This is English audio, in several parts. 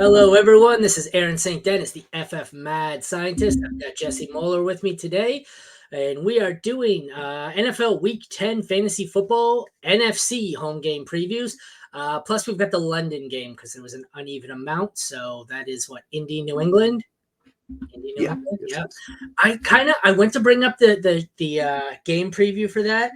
Hello, everyone. This is Aaron St. Dennis, the FF Mad Scientist. I've got Jesse Moeller with me today, and we are doing NFL Week 10 Fantasy Football NFC Home Game previews. Plus, we've got the London game because it was an uneven amount. So that is what, Indy, New England? Indy, New Yeah. England? Yes, Yeah. yes. I went to bring up the game preview for that.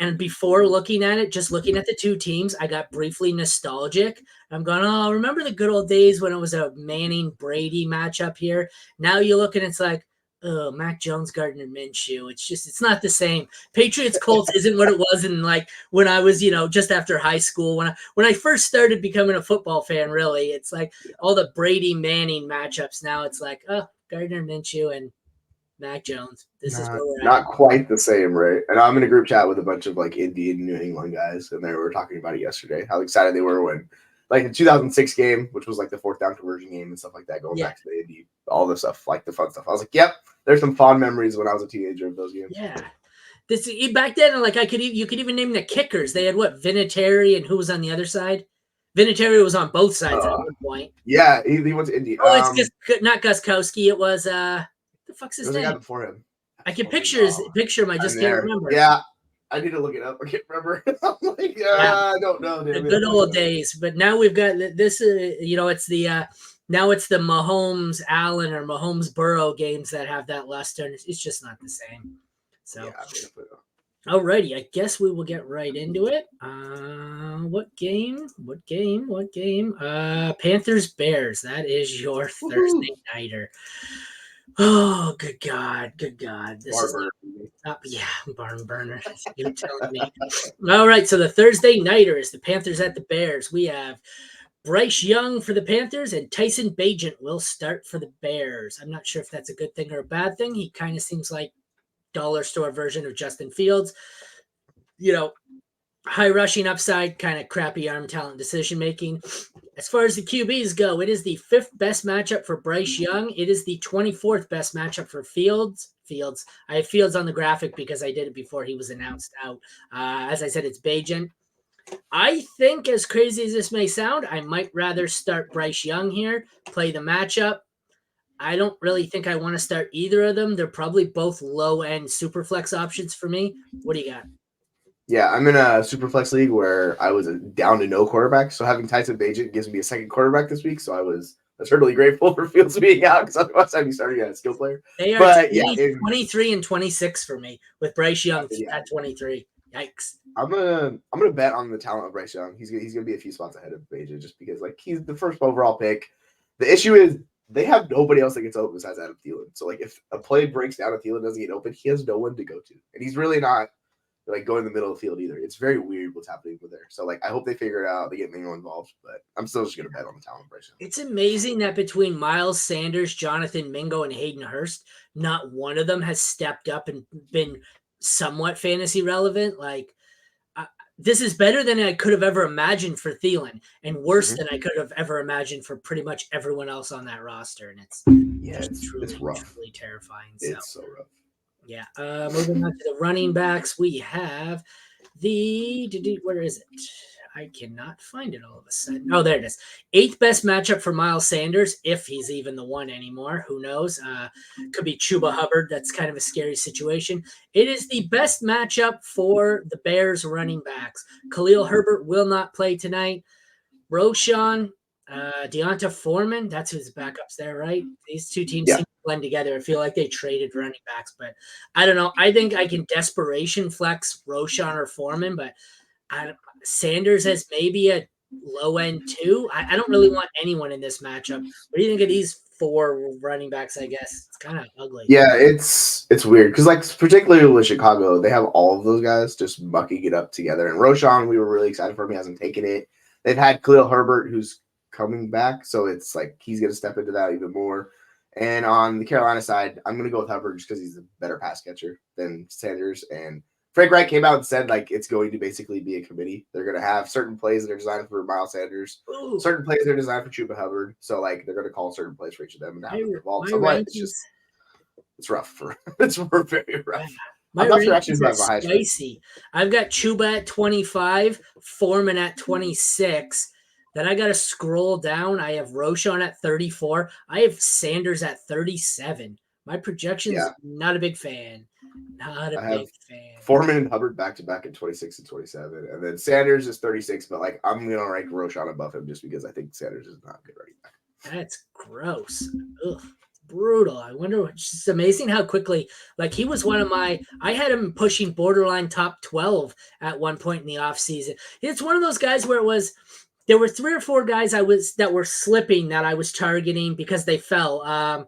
And before looking at it, just looking at the two teams, I got briefly nostalgic. I'm going, oh, remember the good old days when it was a Manning-Brady matchup here? Now you look and it's like, oh, Mac Jones, Gardner Minshew. It's not the same. Patriots Colts isn't what it was in like when I was, just after high school. When I first started becoming a football fan, really, it's like all the Brady Manning matchups. Now it's like, oh, Gardner Minshew and Mac Jones. This is where we're at. Not quite the same, right? And I'm in a group chat with a bunch of like Indian New England guys, and they were talking about it yesterday. How excited they were when, like, the 2006 game, which was like the fourth down conversion game and stuff like that, going back to the Indy, all the stuff, like the fun stuff. I was like, yep, there's some fond memories when I was a teenager of those games. Yeah. This back then, like you could even name the kickers. They had what, Vinatieri, and who was on the other side? Vinatieri was on both sides at one point. Yeah, he went to Indy. Oh, it's just not Guskowski. It was the fuck's his name? There was a guy before him. I can picture him. I just can't remember. Yeah, I need to look it up. I can't remember. I'm like, I don't know. The good old days. But now we've got this. It's the now it's the Mahomes Allen or Mahomes Burrow games that have that luster, and it's just not the same. So, alrighty, I guess we will get right into it. What game? Panthers Bears. That is your Thursday nighter. Oh, good God. This barn burner. You're telling me. All right, so the Thursday nighter is the Panthers at the Bears. We have Bryce Young for the Panthers, and Tyson Bagent will start for the Bears. I'm not sure if that's a good thing or a bad thing. He kind of seems like dollar store version of Justin Fields. High rushing upside, kind of crappy arm talent decision making. As far as the QBs go, it is the 5th best matchup for Bryce Young. It is the 24th best matchup for Fields. I have Fields on the graphic because I did it before he was announced out. As I said, it's Bagent. I think, as crazy as this may sound, I might rather start Bryce Young here, play the matchup. I don't really think I want to start either of them. They're probably both low-end super flex options for me. What do you got? Yeah, I'm in a super flex league where I was down to no quarterback. So having Tyson Bagent gives me a second quarterback this week. So I was eternally grateful for Fields being out because otherwise I'd be starting a skill player. They are 23 and 26 for me with Bryce Young at 23. Yikes. I'm gonna bet on the talent of Bryce Young. He's gonna be a few spots ahead of Bagent just because he's the first overall pick. The issue is they have nobody else that gets open besides Adam Thielen. So if a play breaks down and Thielen doesn't get open, he has no one to go to, and he's really not going in the middle of the field either. It's very weird what's happening with there. So I hope they figure it out. They get Mingo involved, but I'm still just gonna bet on the talent of Bryce Young. It's amazing that between Miles Sanders, Jonathan Mingo, and Hayden Hurst, not one of them has stepped up and been somewhat fantasy relevant. This is better than I could have ever imagined for Thielen, and worse than I could have ever imagined for pretty much everyone else on that roster. And it's truly terrifying. It's so rough. Yeah. Moving on to the running backs, we have where is it? I cannot find it all of a sudden. Oh, there it is. 8th best matchup for Miles Sanders, if he's even the one anymore. Who knows? Could be Chuba Hubbard. That's kind of a scary situation. It is the best matchup for the Bears running backs. Khalil Herbert will not play tonight. Roschon, Deonta Foreman, that's who's backups there, right? These two teams seem to blend together. I feel like they traded running backs, but I don't know. I think I can desperation flex Roschon or Foreman, but Sanders has maybe a low end too. I don't really want anyone in this matchup. What do you think of these 4 running backs? I guess it's kind of ugly. Yeah, it's weird because particularly with Chicago, they have all of those guys just mucking it up together. And Roschon, we were really excited for him. He hasn't taken it. They've had Khalil Herbert, who's coming back, so it's he's going to step into that even more. And on the Carolina side, I'm going to go with Hubbard just because he's a better pass catcher than Sanders. And Frank Reich came out and said it's going to basically be a committee. They're going to have certain plays that are designed for Miles Sanders, certain plays that are designed for Chuba Hubbard. So they're going to call certain plays for each of them and have them involved. So it's rough it's very rough. My rankings are spicy. I've got Chuba at 25, Foreman at 26, Then I got to scroll down. I have Roschon at 34. I have Sanders at 37. My projections, Yeah, not a big fan. Not a I have big fan. Foreman and Hubbard back to back in 26 and 27, and then Sanders is 36. But like I'm gonna rank Roschon above him just because I think Sanders is not a good running back. That's gross. Ugh, brutal. I wonder. It's just amazing how quickly. Like he was one of my. I had him pushing borderline top 12 at one point in the offseason. It's one of those guys where it was. There were 3 or 4 guys that were slipping that I was targeting because they fell.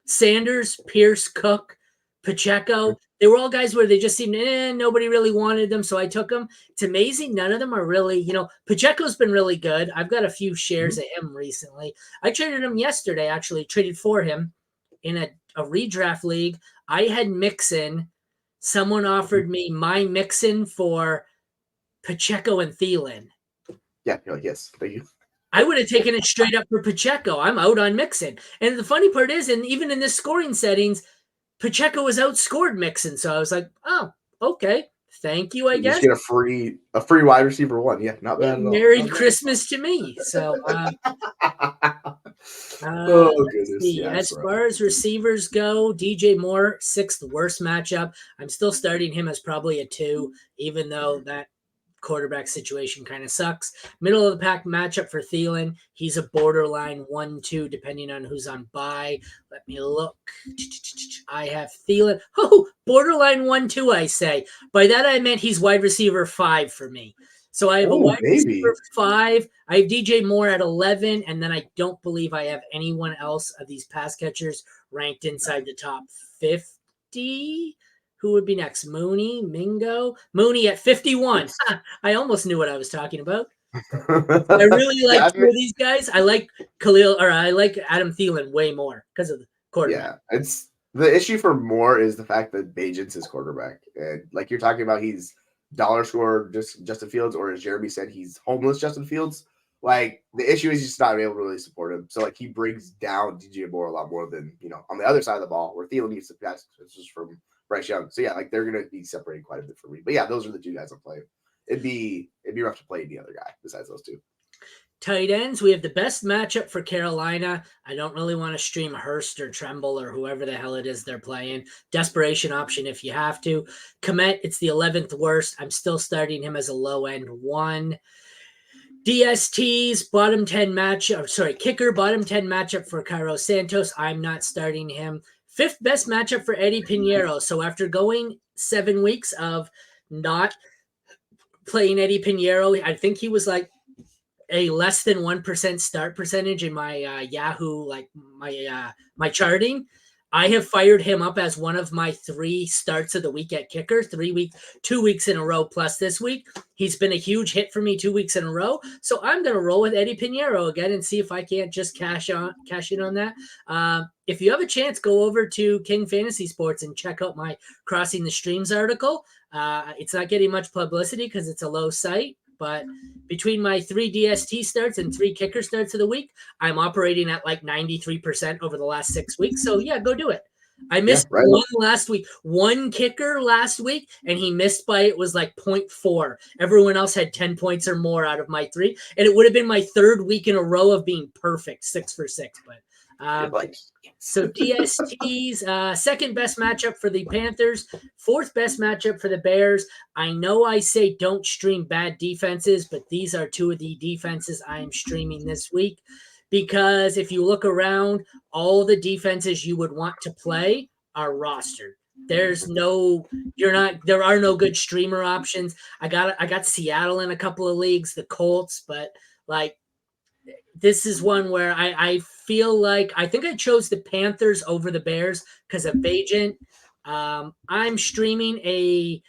Sanders, Pierce, Cook, Pacheco. They were all guys where they just seemed nobody really wanted them, so I took them. It's amazing. None of them are really, Pacheco's been really good. I've got a few shares of him recently. I traded him yesterday, actually, traded for him in a redraft league. I had Mixon. Someone offered me my Mixon for Pacheco and Thielen. Yeah, you're like, yes, thank you. I would have taken it straight up for Pacheco. I'm out on Mixon. And the funny part is, and even in this scoring settings, Pacheco was outscored Mixon. So I was like, oh, okay. Thank you, I You guess. just get a free wide receiver one. Yeah, not bad at all. Merry Christmas to me. So oh goodness. see. Yeah, As far as receivers go, DJ Moore, 6th worst matchup. I'm still starting him as probably a 2, even though that quarterback situation kind of sucks. Middle of the pack matchup for Thielen. He's a borderline 1-2, depending on who's on bye. Let me look. I have Thielen. Oh, borderline 1-2, I say. By that I meant he's wide receiver 5 for me. So I have a wide receiver 5. I have DJ Moore at 11, and then I don't believe I have anyone else of these pass catchers ranked inside the top 50. Who would be next? Mooney, Mingo, Mooney at 51. I almost knew what I was talking about. I really like two of these guys. I like I like Adam Thielen way more because of the quarterback. Yeah, it's the issue for Moore is the fact that Bajan's his quarterback, and like you're talking about, he's dollar score just Justin Fields, or as Jeremy said, he's homeless Justin Fields. Like the issue is just not able to really support him. So like he brings down DJ Moore a lot more than on the other side of the ball where Thielen needs to pass just from Bryce Young. So yeah, like they're gonna be separating quite a bit for me. But yeah, those are the 2 guys I'm playing. It'd be rough to play any other guy besides those 2. Tight ends, we have the best matchup for Carolina. I don't really want to stream Hurst or Tremble or whoever the hell it is they're playing. Desperation option if you have to. Komet, it's the 11th worst. I'm still starting him as a low end 1. DST's bottom 10 matchup, kicker bottom 10 matchup for Cairo Santos. I'm not starting him. 5th best matchup for Eddie Pinheiro. So after going 7 weeks of not playing Eddie Pinheiro, I think he was like a less than 1% start percentage in my Yahoo, like my charting. I have fired him up as one of my 3 starts of the week at kicker, 2 weeks in a row plus this week. He's been a huge hit for me 2 weeks in a row. So I'm going to roll with Eddie Pinheiro again and see if I can't just cash in on that. If you have a chance, go over to King Fantasy Sports and check out my Crossing the Streams article. It's not getting much publicity because it's a low site. But between my 3 DST starts and 3 kicker starts of the week, I'm operating at like 93% over the last 6 weeks. So yeah, go do it. I missed one last week, 1 kicker last week, and he missed by, it was like 0.4. Everyone else had 10 points or more out of my 3. And it would have been my 3rd week in a row of being perfect, 6 for 6. But so DST's 2nd best matchup for the Panthers, 4th best matchup for the Bears. I know I say don't stream bad defenses, but these are 2 of the defenses I am streaming this week. Because if you look around, all the defenses you would want to play are rostered. There are no good streamer options. I got Seattle in a couple of leagues, the Colts, but like this is one where I feel like I think I chose the Panthers over the Bears because of Bagent. I'm streaming a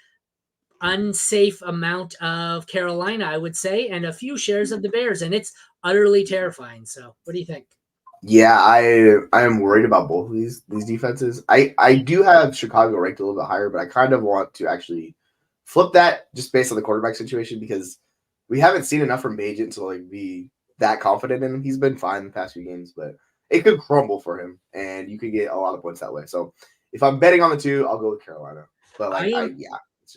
unsafe amount of Carolina, I would say, and a few shares of the Bears, and it's utterly terrifying. So what do you think? Yeah, I am worried about both of these defenses. I do have Chicago ranked a little bit higher, but I kind of want to actually flip that just based on the quarterback situation because we haven't seen enough from Bagent to like be that confident in him. He's been fine the past few games, but it could crumble for him, and you could get a lot of points that way. So if I'm betting on the 2, I'll go with Carolina. But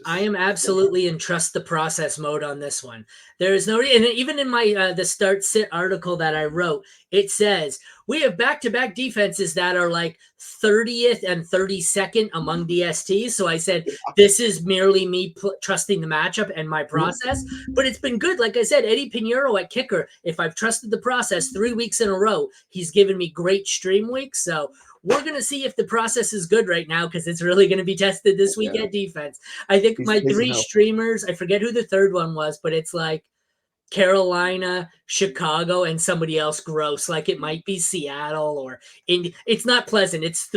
I am absolutely in trust the process mode on this one. There is no, and even in my the start sit article that I wrote, it says we have back-to-back defenses that are like 30th and 32nd among DSTs. So I said this is merely me trusting the matchup and my process, but it's been good. Like I said, Eddie Pinheiro at kicker. If I've trusted the process 3 weeks in a row, he's given me great stream weeks. So we're going to see if the process is good right now because it's really going to be tested this week at defense. I think my 3 streamers, I forget who the third one was, but it's like Carolina, Chicago, and somebody else gross. Like it might be Seattle or Indy. It's not pleasant. It's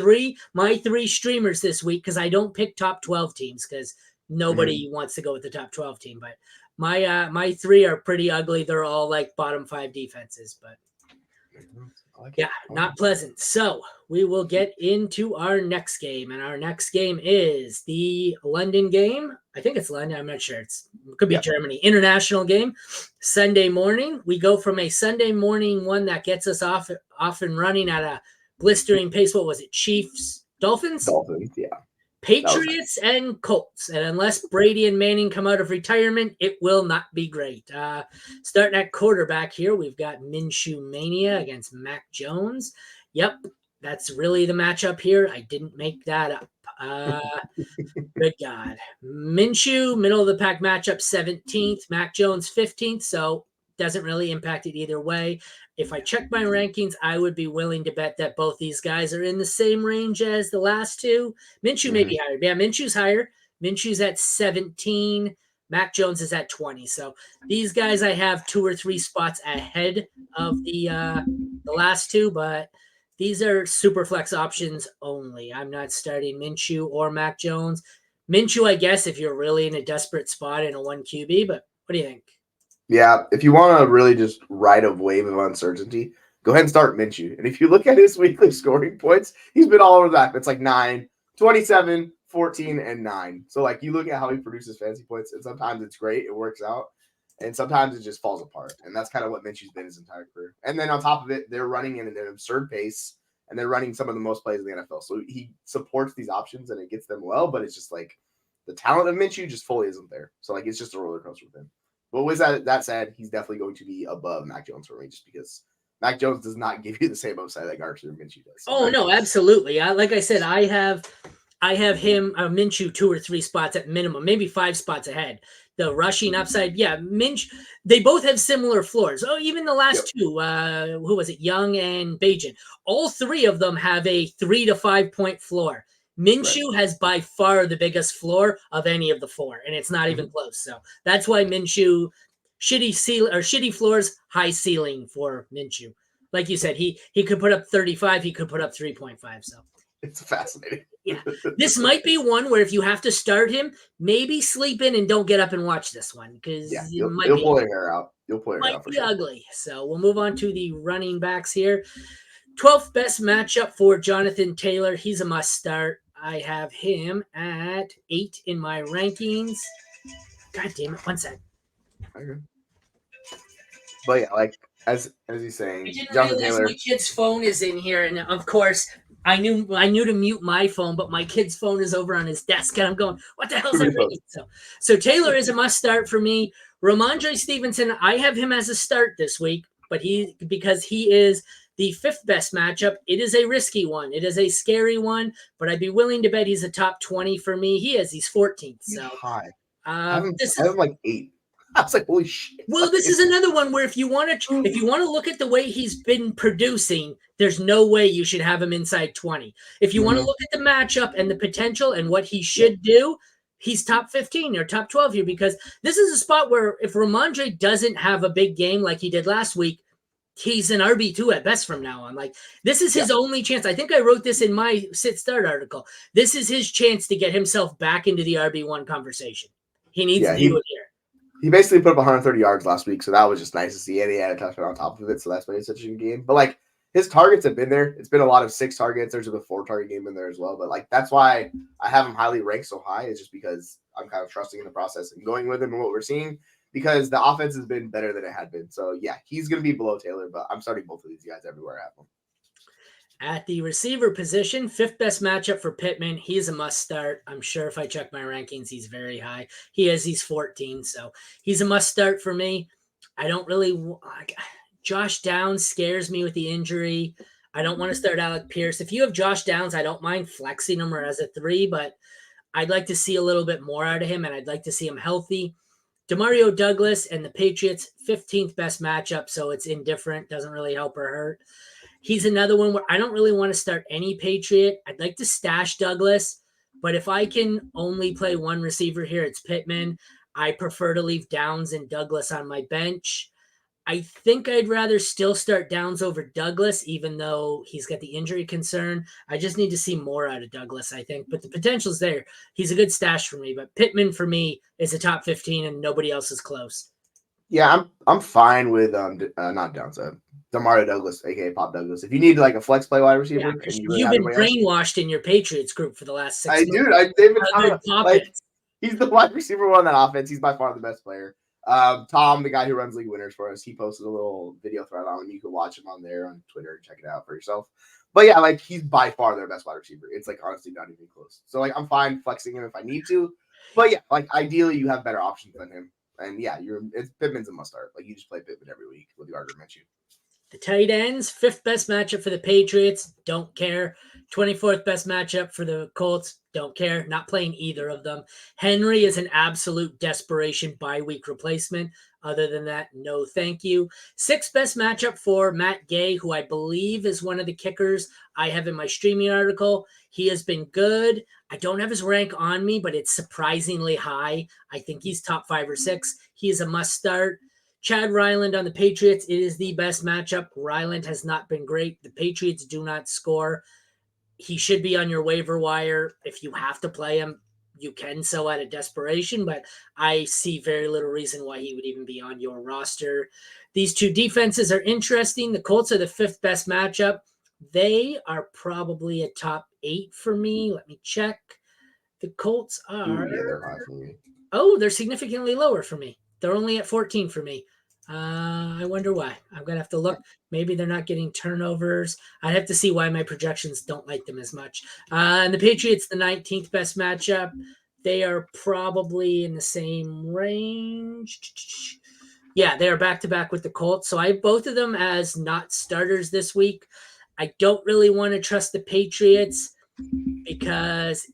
my 3 streamers this week because I don't pick top 12 teams because nobody wants to go with the top 12 team. But my 3 are pretty ugly. They're all like bottom 5 defenses, but not pleasant. So we will get into our next game, and our next game is the London game. I think it's London. I'm not sure. It could be Germany. International game. Sunday morning. We go from a Sunday morning one that gets us off and running at a blistering pace. What was it? Chiefs, Dolphins? Dolphins, yeah. Patriots and Colts. And unless Brady and Manning come out of retirement, it will not be great. Starting at quarterback here, we've got Minshew Mania against Mac Jones. Yep, that's really the matchup here. I didn't make that up. Good God. Minshew, middle of the pack matchup, 17th. Mac Jones, 15th. So doesn't really impact it either way. If I check my rankings, I would be willing to bet that both these guys are in the same range as the last two. Minshew may be higher. Yeah, Minshew's higher. Minshew's at 17. Mac Jones is at 20. So these guys I have 2 or 3 spots ahead of the last two, but these are super flex options only. I'm not starting Minshew or Mac Jones. Minshew, I guess, if you're really in a desperate spot in a 1 QB, but what do you think? Yeah, if you want to really just ride a wave of uncertainty, go ahead and start Minshew. And if you look at his weekly scoring points, he's been all over that. It's like 9, 27, 14, and 9. So, like, you look at how he produces fantasy points, and sometimes it's great, it works out, and sometimes it just falls apart. And that's kind of what Minshew's been his entire career. And then on top of it, they're running in an absurd pace, and they're running some of the most plays in the NFL. So he supports these options, and it gets them well, but it's just like the talent of Minshew just fully isn't there. So, like, it's just a roller coaster with him. But with that said, he's definitely going to be above Mac Jones for me just because Mac Jones does not give you the same upside that Gardner Minshew does. So no, absolutely. Like I said, I have him, Minshew 2 or 3 spots at minimum, maybe 5 spots ahead. The rushing upside, they both have similar floors. Oh, even the last two, who was it, Young and Bajan? All 3 of them have a 3 to 5 point floor. Minshew has by far the biggest floor of any of the 4, and it's not even close. So that's why Minshew, shitty floors, high ceiling for Minshew. Like you said, he could put up 35, he could put up 3.5. So it's fascinating. This might be one where if you have to start him, maybe sleep in and don't get up and watch this one because you'll pull your hair out. You'll pull your hair out for sure. Ugly. So we'll move on to the running backs here. 12th best matchup for Jonathan Taylor. He's a must start. I have him at 8 in my rankings. God damn it. 1 sec. Okay. But yeah, like as he's saying, Jonathan Taylor. My kid's phone is in here, and of course, I knew to mute my phone, but my kid's phone is over on his desk, and I'm going, what the hell is that ringing? So Taylor is a must start for me. Ramondre Stevenson, I have him as a start this week, but because he is the 5th best matchup. It is a risky one. It is a scary one, but I'd be willing to bet he's a top 20 for me. He's 14th. So high. I have like 8. I was like, holy shit. Well, this is another one where if you want to look at the way he's been producing, there's no way you should have him inside 20. If you want to look at the matchup and the potential and what he should do, he's top 15 or top 12 here because this is a spot where if Ramondre doesn't have a big game like he did last week, he's an RB2 at best from now on. Like, this is his only chance. I think I wrote this in my sit start article. This is his chance to get himself back into the RB1 conversation. He needs to do it here. He basically put up 130 yards last week, so that was just nice to see. And he had a touchdown on top of it, so that's why he's such a good game. But, like, his targets have been there. It's been a lot of 6 targets. There's a 4-target game in there as well. But, like, that's why I have him highly ranked so high is just because I'm kind of trusting in the process and going with him and what we're seeing. Because the offense has been better than it had been. So, yeah, he's going to be below Taylor, but I'm starting both of these guys everywhere I have them. At the receiver position, fifth best matchup for Pittman. He's a must start. I'm sure if I check my rankings, he's very high. He's 14, so he's a must start for me. I don't really Josh Downs scares me with the injury. I don't want to start Alec Pierce. If you have Josh Downs, I don't mind flexing him or as a 3, but I'd like to see a little bit more out of him, and I'd like to see him healthy. Demario Douglas and the Patriots, 15th best matchup, so it's indifferent, doesn't really help or hurt. He's another one where I don't really want to start any Patriot. I'd like to stash Douglas, but if I can only play one receiver here, it's Pittman. I prefer to leave Downs and Douglas on my bench. I think I'd rather still start Downs over Douglas, even though he's got the injury concern. I just need to see more out of Douglas, I think. But the potential's there. He's a good stash for me. But Pittman, for me, is a top 15, and nobody else is close. Yeah, I'm fine with not downside. Demario Douglas, aka Pop Douglas. If you need like a flex play wide receiver, Yeah, and you really you've have been brainwashed in your Patriots group for the last 6 months. They've been like, he's the wide receiver on that offense. He's by far the best player. Tom, the guy who runs League Winners for us, he posted a little video thread on. You can watch him on there on Twitter and check it out for yourself. But yeah, like he's by far their best wide receiver. It's like honestly not even close. So like I'm fine flexing him if I need to. But yeah, like ideally you have better options than him. And yeah, Pittman's a must start. Like you just play Pittman every week with the Gardner Minshew. The tight ends, fifth best matchup for the Patriots, don't care. 24th best matchup for the Colts, don't care. Not playing either of them. Henry is an absolute desperation bye-week replacement. Other than that, no thank you. Sixth best matchup for Matt Gay, who I believe is one of the kickers I have in my streaming article. He has been good. I don't have his rank on me, but it's surprisingly high. I think he's top 5 or 6. He is a must start. Chad Ryland on the Patriots, it is the best matchup. Ryland has not been great. The Patriots do not score. He should be on your waiver wire. If you have to play him, you can so out of desperation, but I see very little reason why he would even be on your roster. These two defenses are interesting. The Colts are the fifth best matchup. They are probably a top 8 for me. Let me check. The Colts are... Yeah, they're high for me. Oh, they're significantly lower for me. They're only at 14 for me. I wonder why. I'm going to have to look. Maybe they're not getting turnovers. I'd have to see why my projections don't like them as much. And the Patriots, the 19th best matchup. They are probably in the same range. Yeah, they are back-to-back with the Colts. So I have both of them as not starters this week. I don't really want to trust the Patriots because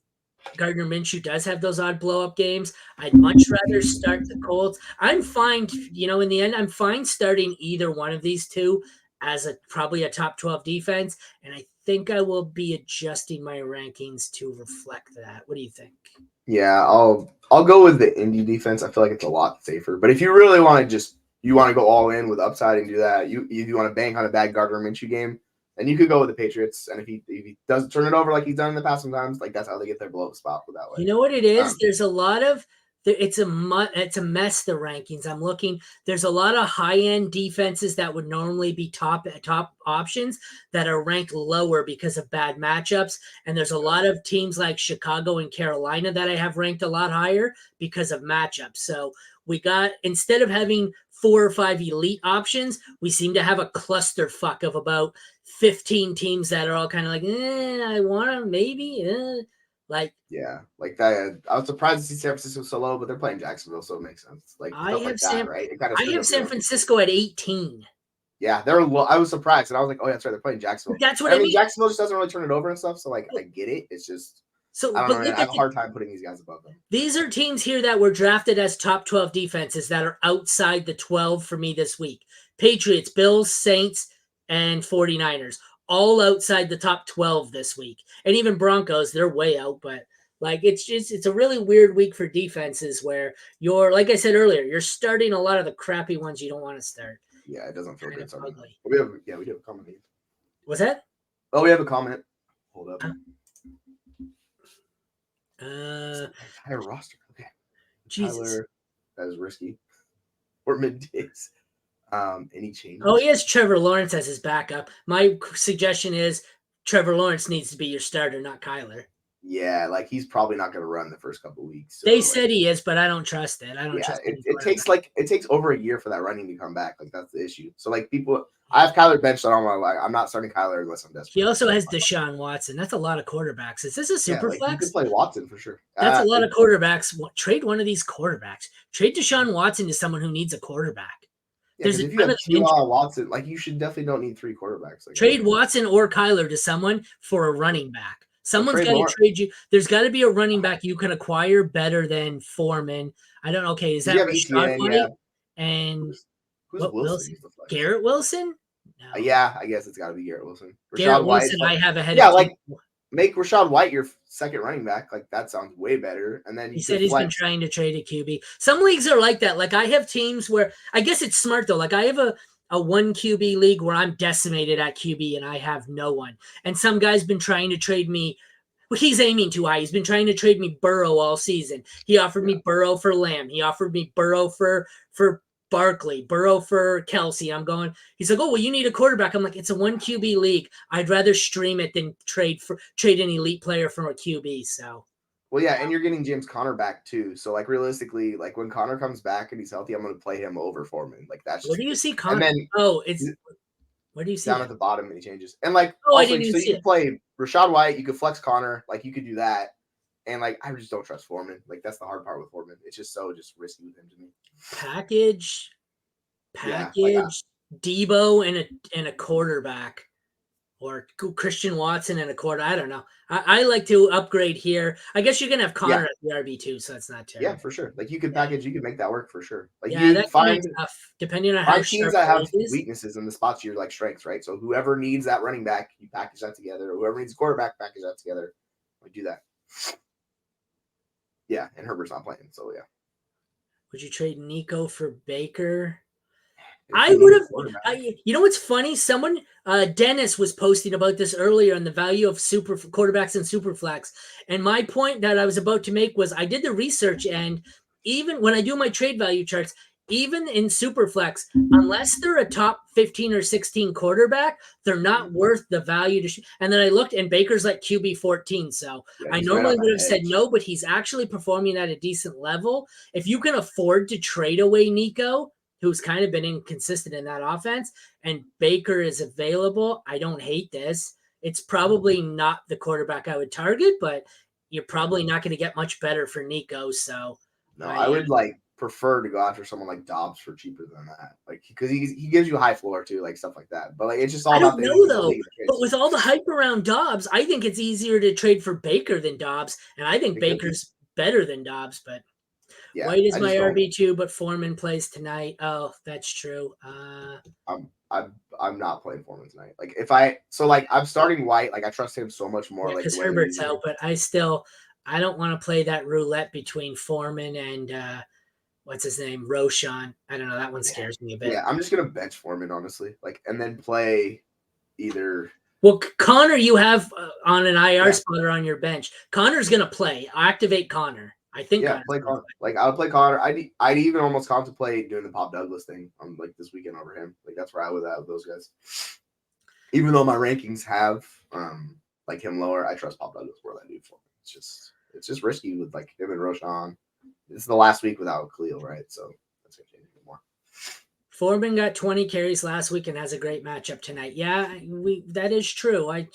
Gardner Minshew does have those odd blow-up games. I'd much rather start the Colts. I'm fine, in the end, I'm fine starting either one of these two as probably a top 12 defense, and I think I will be adjusting my rankings to reflect that. What do you think? Yeah, I'll go with the Indy defense. I feel like it's a lot safer. But if you really want to you want to go all in with upside and do that, you want to bank on a bad Gardner Minshew game, and you could go with the Patriots. And if he doesn't turn it over like he's done in the past sometimes, like that's how they get their blow up spot with that way. You know what it is? There's a lot of it's a mess. The rankings I'm looking. There's a lot of high end defenses that would normally be top options that are ranked lower because of bad matchups, and there's a lot of teams like Chicago and Carolina that I have ranked a lot higher because of matchups. So we got, instead of having 4 or 5 elite options, we seem to have a clusterfuck of about 15 teams that are all kind of like, I want to maybe. Like, yeah, like that. I was surprised to see San Francisco so low, but they're playing Jacksonville, so it makes sense. Like stuff like that, right? I have San Francisco at 18. Yeah, they're low. I was surprised, and I was like, "Oh, that's right, they're playing Jacksonville." That's what I mean. Jacksonville just doesn't really turn it over and stuff, so like I get it. It's just I don't know. I have a hard time putting these guys above them. These are teams here that were drafted as top 12 defenses that are outside the 12 for me this week. Patriots, Bills, Saints, and 49ers. All outside the top 12 this week. And even Broncos, they're way out, but like it's a really weird week for defenses where you're, like I said earlier, you're starting a lot of the crappy ones you don't want to start. Yeah, it doesn't feel good. We have a comment here. What's that? Oh, we have a comment. Hold up. Entire roster. Okay. Jesus. Tyler, that is risky. Or middays. Any changes? Oh, he has Trevor Lawrence as his backup. My suggestion is Trevor Lawrence needs to be your starter, not Kyler. Yeah, like he's probably not going to run the first couple of weeks. So, They like, said he is, but I don't trust it. I don't yeah, trust any it takes over a year for that running to come back. Like that's the issue. So like I have Kyler benched on my like I'm not starting Kyler unless I'm desperate. He also has Deshaun Watson. That's a lot of quarterbacks. Is this a super like flex? you could play Watson for sure. That's a lot of quarterbacks. Trade one of these quarterbacks. Trade Deshaun Watson to someone who needs a quarterback. Yeah, because if you have Watson, like you should definitely don't need 3 quarterbacks. Like, trade Watson or Kyler to someone for a running back. Someone's got to trade you. There's got to be a running back you can acquire better than Foreman. I don't know. Okay, is that Rashad White? Yeah. And who's Wilson? Garrett Wilson? No. Yeah, I guess it's got to be Garrett Wilson. Rashad Wilson, I have ahead of like make Rashad White your second running back. Like that sounds way better. And then he said he's been trying to trade a QB. Some leagues are like that. Like I have teams where I guess it's smart though. Like I have a 1 QB league where I'm decimated at QB and I have no one. And some guy's been trying to trade me. Well, he's aiming too high. He's been trying to trade me Burrow all season. He offered me Burrow for Lamb. He offered me Burrow for Barkley, Burrow for Kelsey. I'm going, he's like, oh, well, you need a quarterback. I'm like, it's a 1 QB league. I'd rather stream it than trade an elite player for a QB. So. Well, yeah, and you're getting James Conner back too. So, like realistically, like when Conner comes back and he's healthy, I'm going to play him over Foreman. Like that's. Where do you see Conner? It's where do you see down at the bottom and he changes? And like, I didn't even so see you can play Rashad White, you could flex Conner, like you could do that. And like, I just don't trust Foreman. Like that's the hard part with Foreman. It's just risky with him to me. Package, Debo and a quarterback. Or Christian Watson and a quarter. I don't know. I like to upgrade here. I guess you can have Connor at the RB2, so that's not terrible. Yeah, for sure. Like you could package, you could make that work for sure. Like that's tough, depending on how teams that have weaknesses in the spots you're like strengths, right? So whoever needs that running back, you package that together. Or whoever needs a quarterback, package that together. Like do that. Yeah, and Herbert's not playing, so yeah. Would you trade Nico for Baker? I would have. You know what's funny? Someone, Dennis, was posting about this earlier on the value of super quarterbacks and superflex. And my point that I was about to make was I did the research, and even when I do my trade value charts, even in superflex, unless they're a top 15 or 16 quarterback, they're not worth the value to. And then I looked, and Baker's like QB 14. So I normally would have said no, but he's actually performing at a decent level. If you can afford to trade away Nico, who's kind of been inconsistent in that offense, and Baker is available, I don't hate this. It's probably not the quarterback I would target, but you're probably not going to get much better for Nico. So no, I would prefer to go after someone like Dobbs for cheaper than that, like because he gives you a high floor too, like stuff like that. But like it's just all about. I don't know though. But with all the hype around Dobbs, I think it's easier to trade for Baker than Dobbs, and I think Baker's better than Dobbs, but. Yeah, White is my RB2, but Foreman plays tonight. Oh, that's true. I'm not playing Foreman tonight. Like I'm starting White. Like I trust him so much more. Because Herbert's out, but I don't want to play that roulette between Foreman and what's his name, Roshan. I don't know. That one scares me a bit. Yeah, I'm just gonna bench Foreman honestly. Like and then play either. Well, Connor, you have on an IR spot or on your bench. Connor's gonna play. Activate Connor. I think. Yeah, play Connor. Like I would play Connor. I'd even almost contemplate doing the Pop Douglas thing on like this weekend over him. Like that's where I was at with those guys. Even though my rankings have like him lower, I trust Pop Douglas more than I do for him. It's just risky with like him and Roshan. This is the last week without Khalil, right? So that's gonna change a bit more. Foreman got 20 carries last week and has a great matchup tonight. Yeah, that is true. I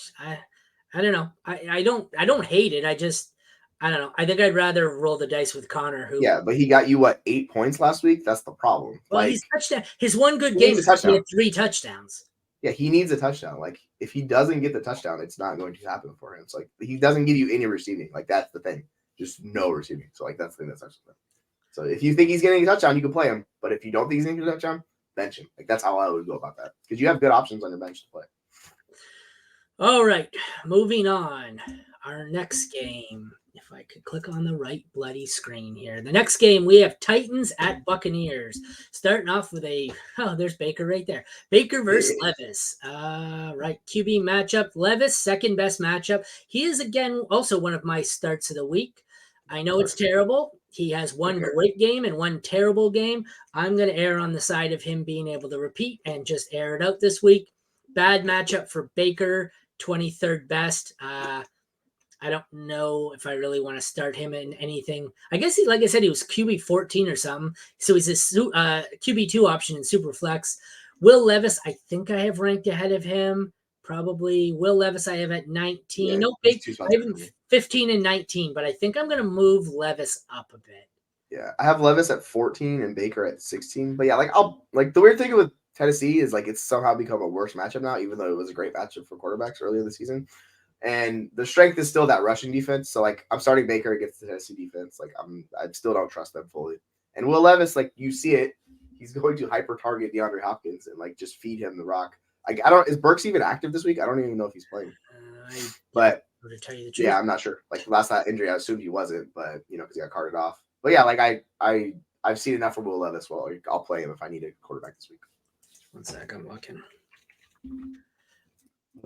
don't know. I don't hate it. I don't know. I think I'd rather roll the dice with Connor. But he got you 8 points last week. That's the problem. Well, he's touchdown. His one good game is he had 3 touchdowns. Yeah, he needs a touchdown. Like if he doesn't get the touchdown, it's not going to happen for him. It's like he doesn't give you any receiving. Like that's the thing. Just no receiving. So like that's the thing that sucks with him. So if you think he's getting a touchdown, you can play him. But if you don't think he's getting a touchdown, bench him. Like that's how I would go about that. Because you have good options on your bench to play. All right, moving on. Our next game. If I could click on the right bloody screen here. The next game, we have Titans at Buccaneers. Starting off with there's Baker right there. Baker versus Levis. Right, QB matchup. Levis, second best matchup. He is, again, also one of my starts of the week. I know it's terrible. He has one great game and one terrible game. I'm going to err on the side of him being able to repeat and just air it out this week. Bad matchup for Baker, 23rd best. I don't know if I really want to start him in anything. I guess he, like I said, he was QB 14 or something. So he's a QB2 option in Superflex. Will Levis, I think I have ranked ahead of him. Probably Will Levis I have at 19. Yeah, No, he's big. 2 I spots have him 15 and 19, but I think I'm going to move Levis up a bit. Yeah, I have Levis at 14 and Baker at 16. But yeah, the weird thing with Tennessee is like it's somehow become a worse matchup now, even though it was a great matchup for quarterbacks earlier this season. And the strength is still that rushing defense. So like I'm starting Baker against the Tennessee defense. Like I still don't trust them fully. And Will Levis, like you see it, he's going to hyper target DeAndre Hopkins and like just feed him the rock. Like I don't is Burks even active this week? I don't even know if he's playing. But to tell you the truth. Yeah, I'm not sure. Like last that injury, I assumed he wasn't, but because he got carted off. But yeah, like I've seen enough from Will Levis. Well, I'll play him if I need a quarterback this week. One sec, I'm looking.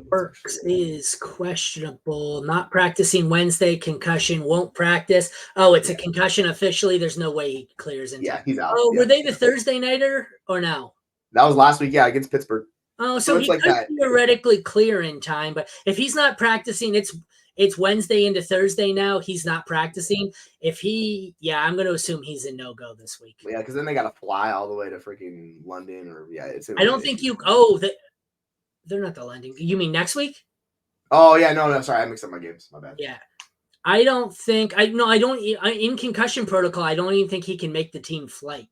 Burks is questionable. Not practicing Wednesday. Concussion. Won't practice. Oh, it's a concussion officially. There's no way he clears in time. Yeah, he's out. Oh, were they the Thursday nighter or no? That was last week. Yeah, against Pittsburgh. Oh, so he could theoretically clear in time, but if he's not practicing, it's Wednesday into Thursday now. He's not practicing. I'm going to assume he's a no-go this week. Yeah, because then they got to fly all the way to freaking London it's. I don't think you. They're not the London. You mean next week? Oh yeah, no, sorry, I mixed up my games. My bad. Yeah, I don't think I don't in concussion protocol. I don't even think he can make the team flight.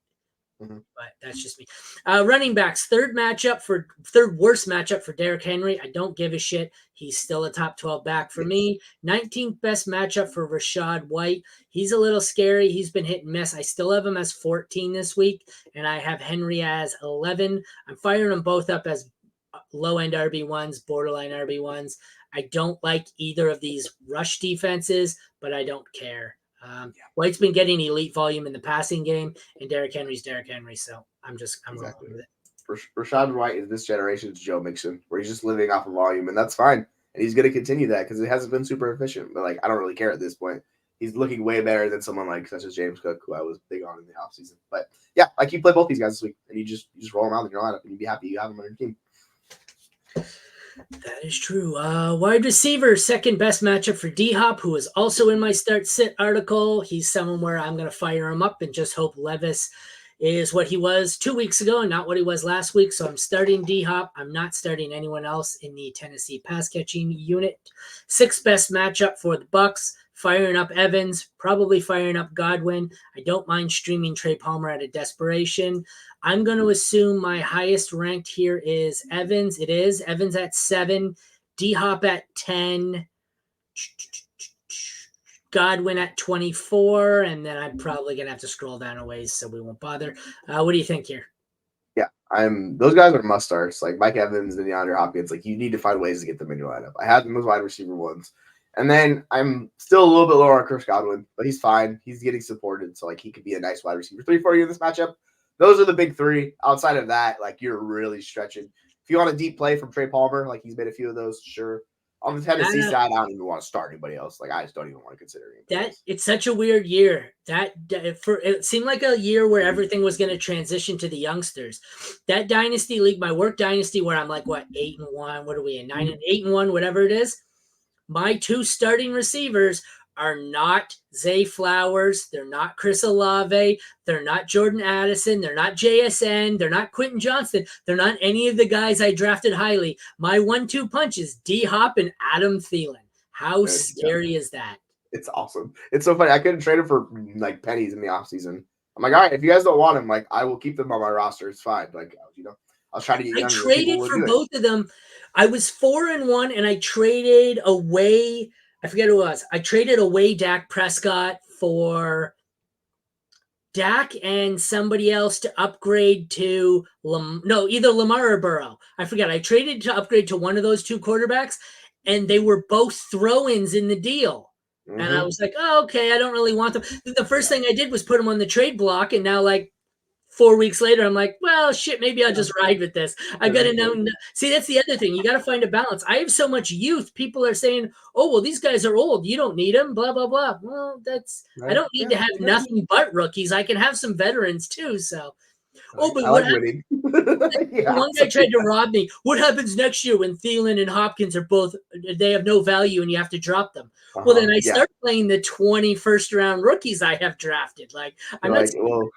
Mm-hmm. But that's just me. Running backs, third worst matchup for Derrick Henry. I don't give a shit. He's still a top 12 back for me. 19th best matchup for Rachaad White. He's a little scary. He's been hit and miss. I still have him as 14 this week, and I have Henry as 11. I'm firing them both up as low-end RB1s, borderline RB1s. I don't like either of these rush defenses, but I don't care. White's been getting elite volume in the passing game, and Derrick Henry's Derrick Henry, so I'm rolling with it. Rachaad White is this generation's Joe Mixon, where he's just living off of volume, and that's fine. And he's going to continue that because it hasn't been super efficient. But like, I don't really care at this point. He's looking way better than someone like such as James Cook, who I was big on in the offseason. But yeah, like you play both these guys this week, and you just roll them out in your lineup, and you'd be happy you have them on your team. That is true. Wide receiver, second best matchup for D-Hop, who is also in my start sit article. He's someone where I'm going to fire him up and just hope Levis is what he was 2 weeks ago and not what he was last week. So I'm starting D-Hop. I'm not starting anyone else in the Tennessee pass catching unit. Sixth best matchup for the Bucs. Firing up Evans, probably firing up Godwin. I don't mind streaming Trey Palmer out of desperation. I'm going to assume my highest ranked here is Evans. It is. Evans at 7, D-Hop at 10, Godwin at 24, and then I'm probably going to have to scroll down a ways so we won't bother. What do you think here? Yeah, those guys are must starts. Like Mike Evans and DeAndre Hopkins, like you need to find ways to get them in your lineup. I have them as wide receiver ones. And then I'm still a little bit lower on Chris Godwin, but he's fine. He's getting supported, so like he could be a nice wide receiver 3 for you in this matchup. Those are the big three. Outside of that, like you're really stretching. If you want a deep play from Trey Palmer, like he's made a few of those, sure. On the Tennessee side, I don't even want to start anybody else. Like I just don't even want to consider anybody else. It's such a weweird year. It seemed like a year where everything was going to transition to the youngsters. That dynasty league, my work dynasty, where I'm like 8-1. What are we in? 9-8-1, whatever it is. My 2 starting receivers are not Zay Flowers. They're not Chris Olave. They're not Jordan Addison. They're not JSN. They're not Quentin Johnston. They're not any of the guys I drafted highly. My 1-2 punch is D-Hop and Adam Thielen. How scary is that? It's awesome. It's so funny. I couldn't trade him for like pennies in the offseason. I'm like, all right, if you guys don't want him, like I will keep them on my roster. It's fine. Like, I was trying to get younger. I traded for both of them. I was 4-1, and I traded away. I forget who it was. I traded away Dak Prescott for Dak and somebody else to upgrade to either Lamar or Burrow. I forget. I traded to upgrade to one of those 2 quarterbacks, and they were both throw-ins in the deal. Mm-hmm. And I was like, oh, okay, I don't really want them. The first thing I did was put them on the trade block, and now 4 weeks later, I'm like, well, shit, maybe I'll just ride with this. I got to know. See, that's the other thing. You got to find a balance. I have so much youth. People are saying, oh, well, these guys are old. You don't need them, blah, blah, blah. Well, I don't need to have nothing but rookies. I can have some veterans too. So Oh, but I what like winning. Yeah. one guy tried to rob me. What happens next year when Thielen and Hopkins are both, they have no value and you have to drop them? Well, then I Yeah. start playing the 21st round rookies I have drafted. Like, I'm You're not. like, well,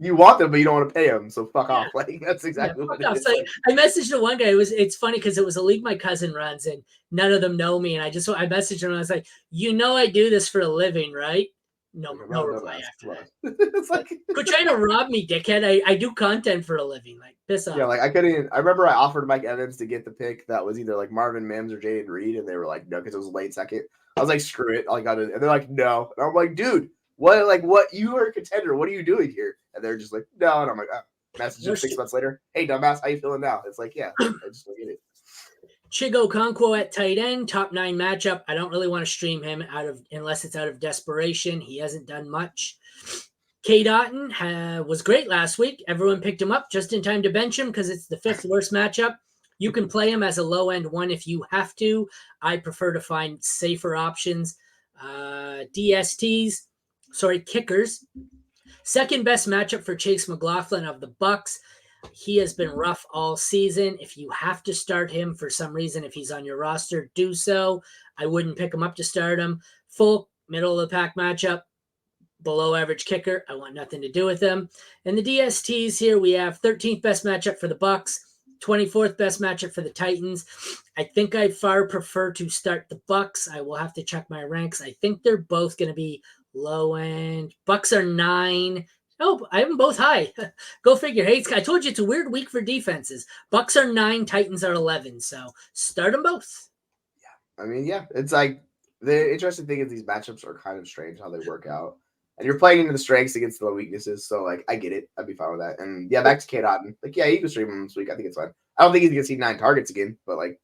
you want them, but you don't want to pay them, so fuck Yeah, off. Like that's yeah, exactly what fuck it off. is. So Like, I messaged the one guy. It's funny because it was a league my cousin runs and none of them know me. And I messaged him and I was like, I do this for a living, right? No, I'm no not a reply dumbass. after Come that. on. It's like Quit trying to rob me, dickhead. I do content for a living. Like, piss off. yeah, like I couldn't even, I remember I offered Mike Evans to get the pick that was either like Marvin Mims or Jaden Reed, and they were like, no, because it was late second. I was like, screw it. I got it. And they're like, no. And I'm like, dude, what you are a contender. What are you doing here? And they're just like, no. And I'm like, oh. Message them 6 months later. Hey, dumbass, how you feeling now? It's like, yeah, I just don't get it. Chigo Okonkwo at tight end, top 9 matchup. I don't really want to stream him unless it's out of desperation. He hasn't done much. K. Dotton was great last week. Everyone picked him up just in time to bench him because it's the 5th worst matchup. You can play him as a low end one if you have to. I prefer to find safer options. Kickers. Second best matchup for Chase McLaughlin of the Bucks. He has been rough all season. If you have to start him for some reason, if he's on your roster, do so. I wouldn't pick him up to start him. Full middle of the pack matchup. Below average kicker. I want nothing to do with them. And the DSTs here, we have 13th best matchup for the Bucks, 24th best matchup for the Titans. I think I far prefer to start the Bucks. I will have to check my ranks. I think they're both going to be low end. Bucks are 9. Oh, I have them both high. Go figure. Hey, I told you it's a weird week for defenses. Bucks are 9, Titans are 11. So start them both. Yeah. I mean, yeah, it's like the interesting thing is these matchups are kind of strange how they work out. And you're playing into the strengths against the weaknesses. So, like, I get it. I'd be fine with that. And, yeah, back to K. Dotton. Like, yeah, you can stream him this week. I think it's fine. I don't think he's going to see 9 targets again. But, like,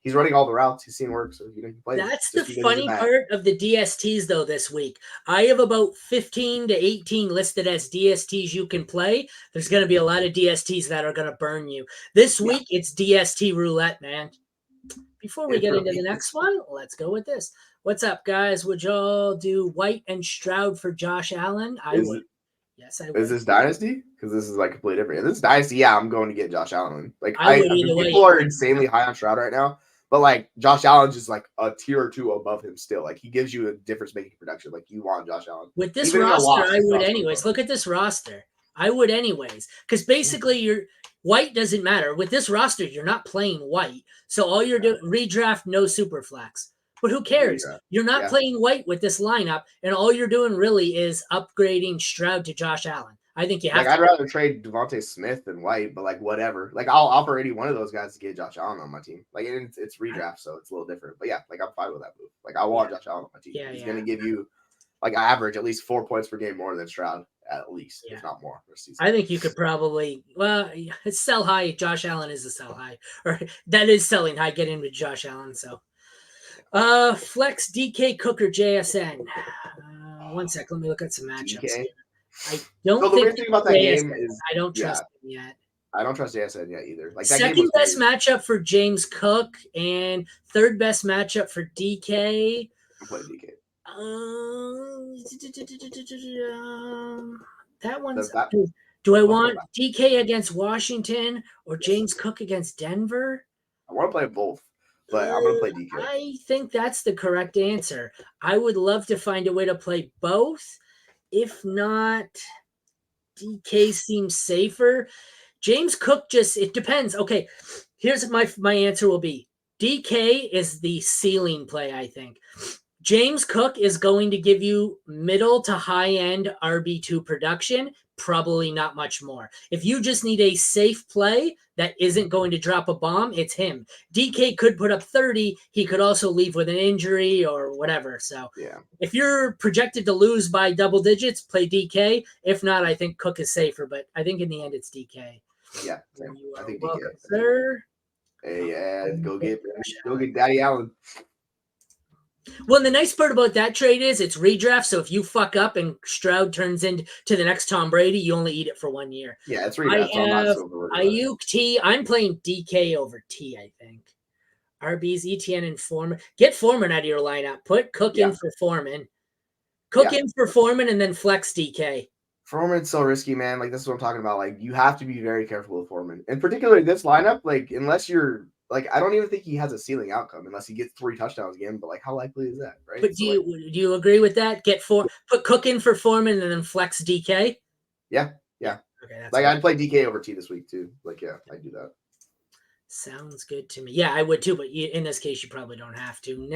he's running all the routes. He's seen work. So, he plays. That's the funny part of the DSTs, though, this week. I have about 15 to 18 listed as DSTs you can play. There's going to be a lot of DSTs that are going to burn you. This week, it's DST roulette, man. Before we get into the next one, let's go with this. What's up, guys? Would y'all do White and Stroud for Josh Allen? I would. Yes, I would. Is this Dynasty? Because this is like completely different. If this is Dynasty, yeah, I'm going to get Josh Allen. Like I would either way. People are insanely high on Stroud right now, but like Josh Allen's just like a tier or 2 above him still. Like he gives you a difference making production. Like you want Josh Allen. With this roster, I would anyways. Look at this roster. I would anyways. Because basically White doesn't matter. With this roster, you're not playing White. So all you're doing, redraft, no super flex. But who cares? You're not playing White with this lineup, and all you're doing really is upgrading Stroud to Josh Allen. I think you have I'd rather trade Devontae Smith than White, but like whatever. Like I'll offer any one of those guys to get Josh Allen on my team. Like it's redraft, so it's a little different. But yeah, like I'm fine with that move. Like I want Josh Allen on my team. He's gonna give you like average at least 4 points per game more than Stroud, at least, if not more this season. I think you could probably it's sell high. Josh Allen is a sell high. Or that is selling high. Get in with Josh Allen. So flex DK Cooker JSN. 1 sec. Let me look at some matchups here. I don't think the weird thing about that game is I don't trust him yet. I don't trust JSN yet either. Like that second best matchup for James Cook and third best matchup for DK. I'll play DK. That one's. Do I want DK against Washington or James Cook against Denver? I want to play both, but I'm going to play DK. I think that's the correct answer. I would love to find a way to play both. If not, DK seems safer. James Cook it depends. Okay, here's my answer will be DK is the ceiling play, I think. James Cook is going to give you middle to high end RB2 production, probably not much more. If you just need a safe play that isn't going to drop a bomb, it's him. DK could put up 30. He could also leave with an injury or whatever. So if you're projected to lose by double digits, play DK. If not, I think Cook is safer, but I think in the end it's DK. Yeah, I think welcome, DK. Sir. Hey, go get Daddy Allen. Well, the nice part about that trade is it's redraft. So if you fuck up and Stroud turns into the next Tom Brady, you only eat it for 1 year. Yeah, it's redraft. I have Ayuk T. I'm playing DK over T, I think. RBs, ETN, and Foreman. Get Foreman out of your lineup. Put Cook in for Foreman. Cook in for Foreman and then flex DK. Foreman's so risky, man. Like, this is what I'm talking about. Like, you have to be very careful with Foreman. And particularly this lineup, like, unless you're like, I don't even think he has a ceiling outcome unless he gets 3 touchdowns again. But like, how likely is that, right? But do you agree with that? Put Cook in for Foreman and then flex DK? Yeah. Okay, that's like good. I'd play DK over T this week too. Like, yeah, I'd do that. Sounds good to me. Yeah, I would too, but in this case, you probably don't have to.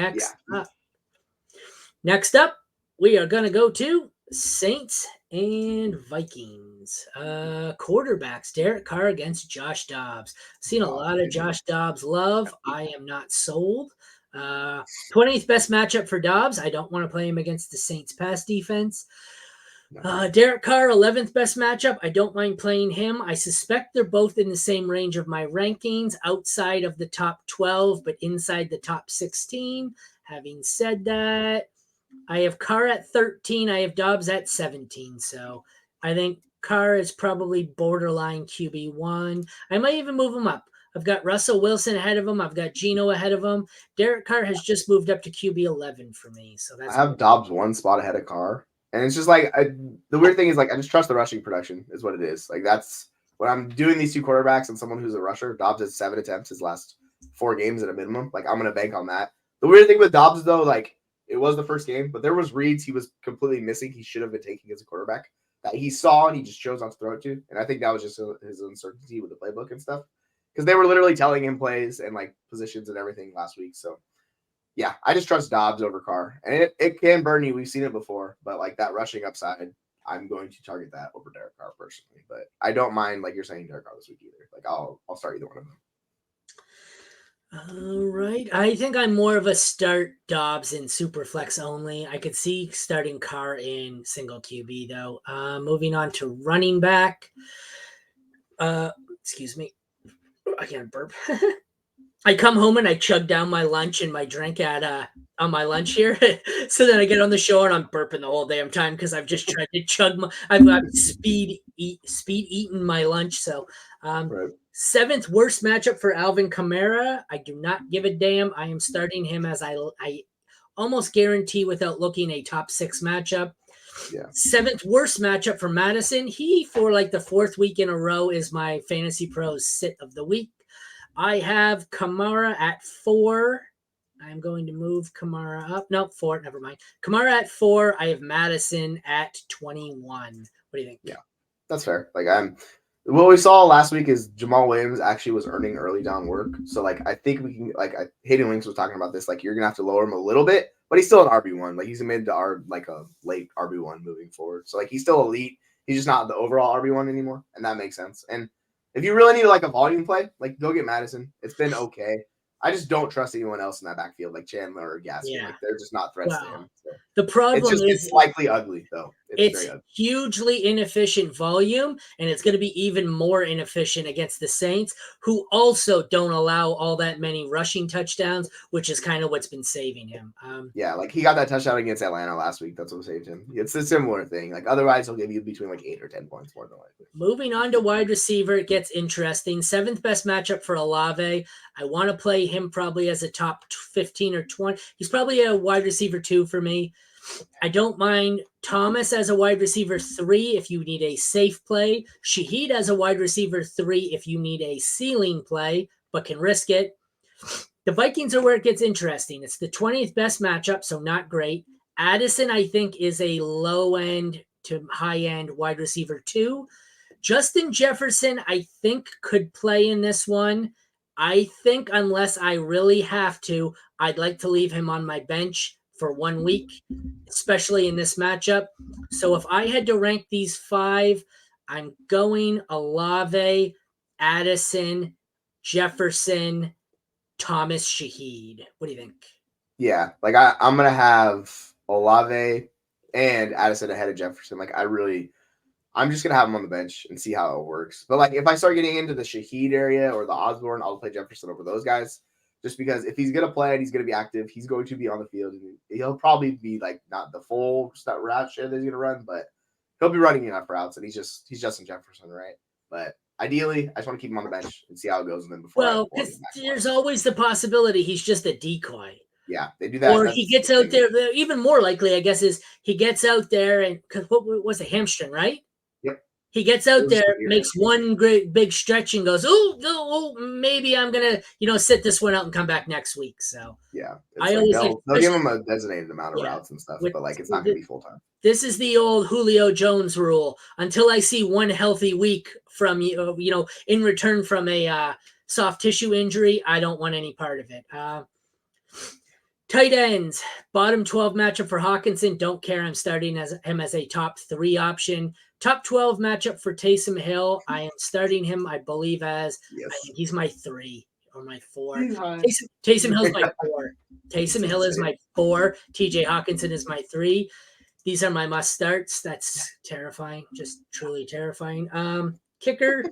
Next up, we are going to go to Saints and Vikings. Quarterbacks, Derek Carr against Josh Dobbs. Seen a lot of Josh Dobbs love. I am not sold. 20th best matchup for Dobbs. I don't want to play him against the Saints pass defense. Derek Carr, 11th best matchup. I don't mind playing him. I suspect they're both in the same range of my rankings, outside of the top 12, but inside the top 16. Having said that, I have Carr at 13. I have Dobbs at 17. So I think Carr is probably borderline QB1. I might even move him up. I've got Russell Wilson ahead of him. I've got Geno ahead of him. Derek Carr has just moved up to QB 11 for me. So that's I have Dobbs 1 spot ahead of Carr. And it's just like, the weird thing is, like, I just trust the rushing production is what it is. Like, that's when I'm doing these 2 quarterbacks and someone who's a rusher. Dobbs has 7 attempts his last 4 games at a minimum. Like, I'm going to bank on that. The weird thing with Dobbs, though, like, it was the first game, but there was reads he was completely missing. He should have been taking as a quarterback that he saw and he just chose not to throw it to. And I think that was just his uncertainty with the playbook and stuff, because they were literally telling him plays and like positions and everything last week. So yeah, I just trust Dobbs over Carr, and it can burn you. We've seen it before, but like that rushing upside, I'm going to target that over Derek Carr personally. But I don't mind, like you're saying, Derek Carr this week either. Like I'll start either one of them. All right. I think I'm more of a start Dobbs in super flex only. I could see starting Carr in single QB though. Moving on to running back. Excuse me. I can't burp. I come home and I chug down my lunch and my drink at on my lunch here. So then I get on the show and I'm burping the whole damn time because I've just tried to chug I've speed eating my lunch. So Right. 7th worst matchup for Alvin Kamara. I do not give a damn. I am starting him as I almost guarantee without looking a top 6 matchup. Yeah. 7th worst matchup for Madison. He, for like the 4th week in a row, is my Fantasy Pros sit of the week. I have Kamara at 4. I'm going to move Kamara up. No, 4. Never mind. Kamara at 4. I have Madison at 21. What do you think? Yeah, that's fair. Like what we saw last week is Jamal Williams actually was earning early down work. So like I think we can, like Hayden Links was talking about this. Like you're gonna have to lower him a little bit, but he's still an RB1. Like he's a mid to a late RB1 moving forward. So like he's still elite. He's just not the overall RB1 anymore, and that makes sense. And if you really need like a volume play, like go get Madison. It's been okay. I just don't trust anyone else in that backfield, like Chandler or Gaskin. Yeah. Like they're just not threats to him. So. The problem it's likely ugly though. It's hugely inefficient volume, and it's going to be even more inefficient against the Saints, who also don't allow all that many rushing touchdowns, which is kind of what's been saving him. Yeah, like he got that touchdown against Atlanta last week. That's what saved him. It's a similar thing. Like otherwise, he'll give you between like 8 or 10 points more than likely. Moving on to wide receiver, it gets interesting. 7th best matchup for Olave. I want to play him probably as a top 15 or 20. He's probably a wide receiver 2 for me. I don't mind Thomas as a wide receiver 3 if you need a safe play. Shaheed as a wide receiver 3 if you need a ceiling play, but can risk it. The Vikings are where it gets interesting. It's the 20th best matchup, so not great. Addison, I think, is a low-end to high-end wide receiver 2. Justin Jefferson, I think, could play in this one. I think unless I really have to, I'd like to leave him on my bench for 1 week, especially in this matchup. So if I had to rank these 5, I'm going Olave, Addison, Jefferson, Thomas, Shaheed. What do you think? Yeah, like I'm going to have Olave and Addison ahead of Jefferson. Like I'm just going to have him on the bench and see how it works. But like if I start getting into the Shaheed area or the Osborne, I'll play Jefferson over those guys. Just because if he's going to play and he's going to be active, he's going to be on the field. And he'll probably be like not the full route share that he's going to run, but he'll be running enough routes. And he's Justin Jefferson, right? But ideally, I just want to keep him on the bench and see how it goes. And then because there's always the possibility he's just a decoy. Yeah, they do that. Or he gets out there. Even more likely, I guess, is he gets out there and because what was a hamstring, right? He gets out was there, weird. makes one great big stretch, and goes, "Oh, maybe I'm gonna, sit this one out and come back next week." So Yeah, it's I like always like, they'll give him a designated amount of yeah, routes and stuff, with but like it's not gonna be full time. this is the old Julio Jones rule. Until I see one healthy week from you, in return from a soft tissue injury, I don't want any part of it. Tight ends, bottom 12 matchup for Hawkinson. Don't care. I'm starting him as a top 3 option. Top 12 matchup for Taysom Hill. I am starting him, I believe, I think he's my 3 or my 4. Taysom Hill's my 4. Taysom Hill is my 4. TJ Hawkinson is my 3. These are my must starts. That's terrifying, just truly terrifying. Kicker,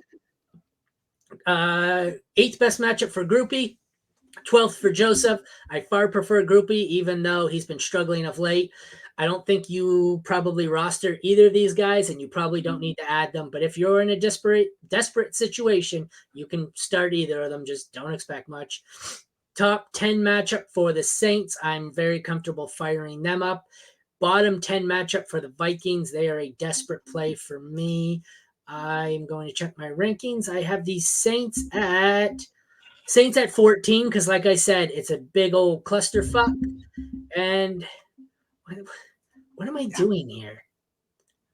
8th best matchup for Groupie. 12th for Joseph. I far prefer Groupie, even though he's been struggling of late. I don't think you probably roster either of these guys, and you probably don't need to add them. But if you're in a desperate situation, you can start either of them. Just don't expect much. Top 10 matchup for the Saints. I'm very comfortable firing them up. Bottom 10 matchup for the Vikings. They are a desperate play for me. I'm going to check my rankings. I have the Saints at 14 because, like I said, it's a big old clusterfuck. And what am I doing here?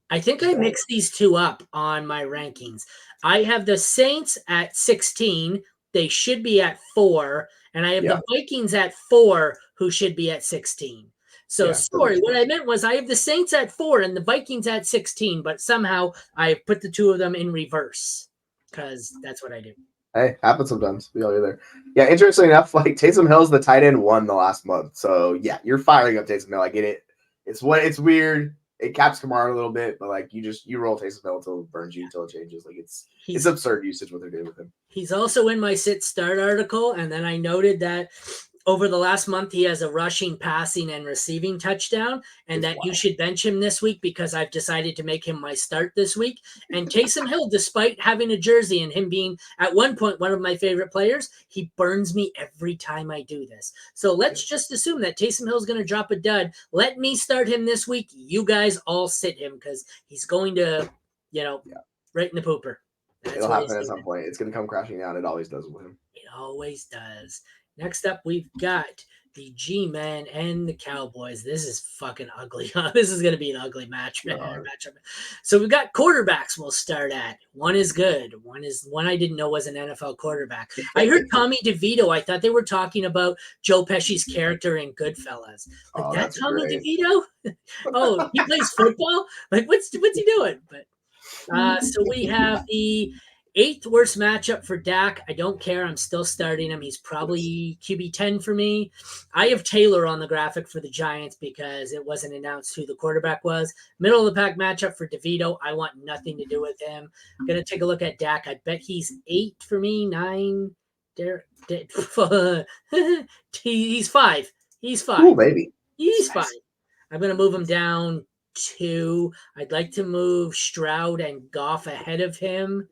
I think I mixed these two up on my rankings. I have the Saints at 16. They should be at 4. And I have the Vikings at 4, who should be at 16. So, sorry, what I meant was I have the Saints at 4 and the Vikings at 16, but somehow I put the two of them in reverse because that's what I do. Hey, happens sometimes. We all do there. Yeah, interesting enough, like Taysom Hill's the tight end 1 the last month. So yeah, you're firing up Taysom Hill. I get it. It's weird. It caps Kamara a little bit, but like you roll Taysom Hill until it burns you, until it changes. Like it's absurd usage what they're doing with him. He's also in my sit start article, and then I noted that over the last month, he has a rushing, passing, and receiving touchdown, and that you should bench him this week because I've decided to make him my start this week. And Taysom Hill, despite having a jersey and him being at one point one of my favorite players, he burns me every time I do this. So let's just assume that Taysom Hill is going to drop a dud. Let me start him this week. You guys all sit him because he's going to, right in the pooper. It'll happen at some point. It's going to come crashing down. It always does with him. It always does. Next up, we've got the G-Men and the Cowboys. This is fucking ugly. This is going to be an ugly matchup. So we've got quarterbacks we'll start at. One is good. One I didn't know was an NFL quarterback. I heard Tommy DeVito. I thought they were talking about Joe Pesci's character in Goodfellas. Like, that's Tommy DeVito? Oh, he plays football? Like, what's he doing? But so we have the 8th worst matchup for Dak. I don't care. I'm still starting him. He's probably QB 10 for me. I have Taylor on the graphic for the Giants because it wasn't announced who the quarterback was. Middle of the pack matchup for DeVito. I want nothing to do with him. I'm going to take a look at Dak. I bet he's 8 for me, 9. He's 5. He's 5. Cool, baby. He's 5. I'm going to move him down 2. I'd like to move Stroud and Goff ahead of him.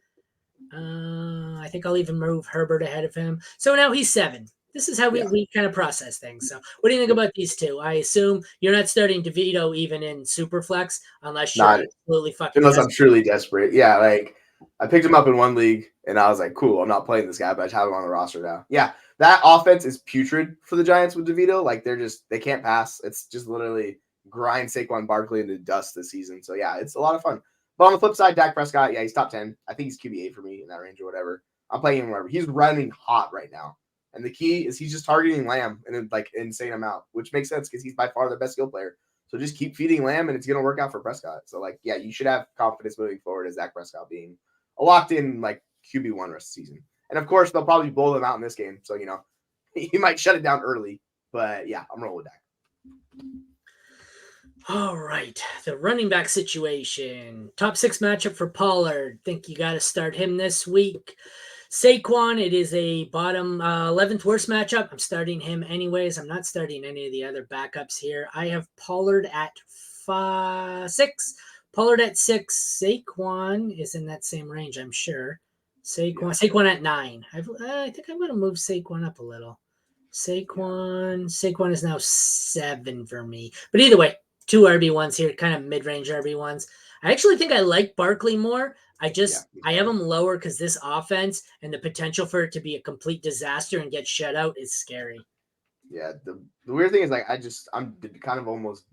I think I'll even move Herbert ahead of him. So now he's 7. This is how we kind of process things. So what do you think about these two? I assume you're not starting DeVito even in Superflex unless you're absolutely fucking desperate. I'm truly desperate. Yeah, like I picked him up in one league and I was like, cool, I'm not playing this guy, but I just have him on the roster now. Yeah, that offense is putrid for the Giants with DeVito. Like they can't pass. It's just literally grind Saquon Barkley into dust this season. So yeah, it's a lot of fun. But on the flip side, Dak Prescott, yeah, he's top 10. I think he's QB 8 for me in that range or whatever. I'm playing him wherever. He's running hot right now. And the key is he's just targeting Lamb in like insane amount, which makes sense because he's by far the best skill player. So just keep feeding Lamb and it's going to work out for Prescott. So like, yeah, you should have confidence moving forward as Dak Prescott being a locked in like QB1 rest of the season. And of course, they'll probably blow them out in this game. So, he might shut it down early. But yeah, I'm rolling with Dak. All right, the running back situation. Top 6 matchup for Pollard. Think you got to start him this week. Saquon, it is a bottom 11th worst matchup. I'm starting him anyways. I'm not starting any of the other backups here. I have Pollard at 6. Pollard at 6. Saquon is in that same range, I'm sure. Saquon at 9. I think I'm going to move Saquon up a little. Saquon is now 7 for me. But either way, 2 RB1s here, kind of mid-range RB1s. I actually think I like Barkley more. I me have too. him lower because this offense and the potential for it to be a complete disaster and get shut out is scary. Yeah, the weird thing is like I'm kind of almost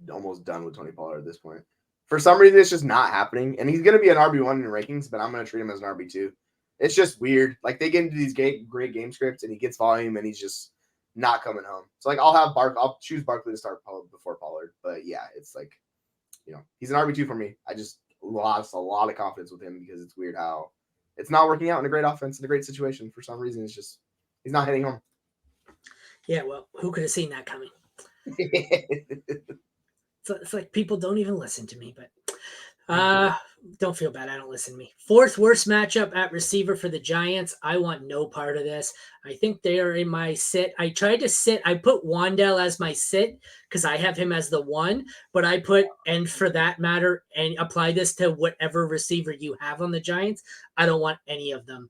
done with Tony Pollard at this point. For some reason, it's just not happening, and he's gonna be an RB1 in rankings, but I'm gonna treat him as an RB2. It's just weird. Like they get into these great game scripts, and he gets volume, and he's just not coming home. So like I'll choose Barkley to start before Pollard, but yeah, it's like he's an RB2 for me. I just lost a lot of confidence with him because it's weird how it's not working out in a great offense in a great situation for some reason. It's just he's not hitting home. Yeah, well, who could have seen that coming? It's like people don't even listen to me, but don't feel bad. I don't listen to me. Fourth worst matchup at receiver for the Giants. I want no part of this. I think they are in my sit. I tried to sit. I put Wandale as my sit because I have him as the one, but I put, and for that matter, and apply this to whatever receiver you have on the Giants. I don't want any of them.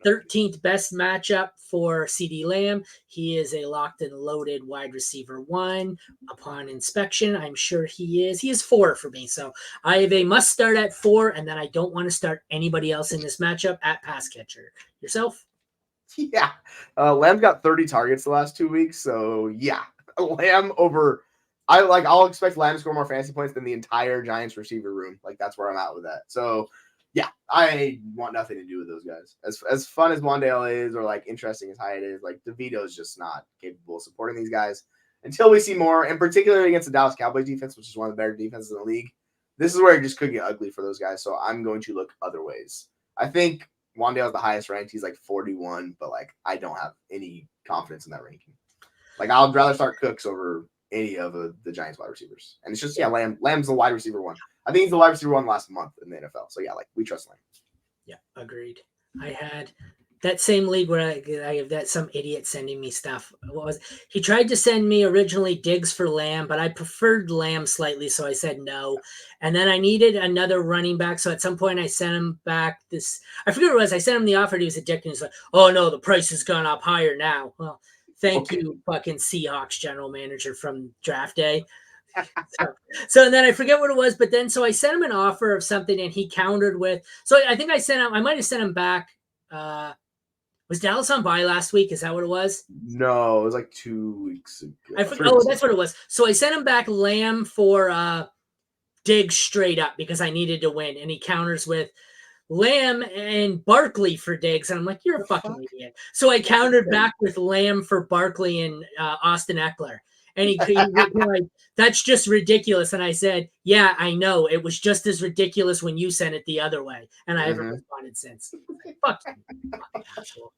13th best matchup for CD Lamb. He is a locked and loaded wide receiver one. Upon inspection, I'm sure he is. He is 4 for me. So I have a must start at 4, and then I don't want to start anybody else in this matchup at pass catcher. Yourself? Yeah. Lamb's got 30 targets the last 2 weeks. So yeah, Lamb over. I'll expect Lamb to score more fantasy points than the entire Giants receiver room. Like that's where I'm at with that. So yeah, I want nothing to do with those guys. As fun as Wandale is, or like interesting as Hyatt is, like DeVito's just not capable of supporting these guys until we see more, and particularly against the Dallas Cowboys defense, which is one of the better defenses in the league. This is where it just could get ugly for those guys. So I'm going to look other ways. I think Wandale is the highest ranked. He's like 41, but like I don't have any confidence in that ranking. Like I'd rather start Cooks over any of the Giants wide receivers. And it's just Lamb's the wide receiver one. I think he's the wide receiver one last month in the NFL. So yeah, like we trust Lamb. Yeah, agreed. I had that same league where I have that some idiot sending me stuff. He tried to send me originally Diggs for Lamb, but I preferred Lamb slightly, so I said no. And then I needed another running back, so at some point I sent him back this. I forget what it was. I sent him the offer. And he was addicted. He's like, "Oh no, the price has gone up higher now." Well, thank you, fucking Seahawks general manager from draft day. So then I forget what it was, but then so I sent him an offer of something and he countered with. So I think I might have sent him back. Was Dallas on bye last week? Is that what it was? No, it was like 2 weeks ago. That's what it was. So I sent him back Lamb for Diggs straight up because I needed to win, and he counters with Lamb and Barkley for Diggs, and I'm like, you're a fucking idiot. So I countered back with Lamb for Barkley and Austin Eckler. And he replied, "That's just ridiculous." And I said, "Yeah, I know. It was just as ridiculous when you sent it the other way." And I haven't responded since. Fuck you, fucking asshole.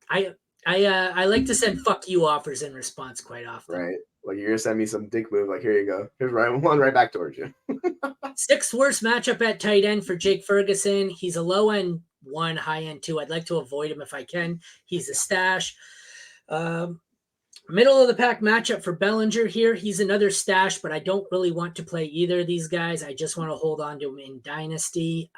I like to send "fuck you" offers in response quite often. Right. Like you're gonna send me some dick move. Like here you go. Here's one right back towards you. 6th worst matchup at tight end for Jake Ferguson. He's a low end 1, high end 2. I'd like to avoid him if I can. He's a stash. Middle of the pack matchup for Bellinger here. He's another stash, but I don't really want to play either of these guys. I just want to hold on to him in Dynasty.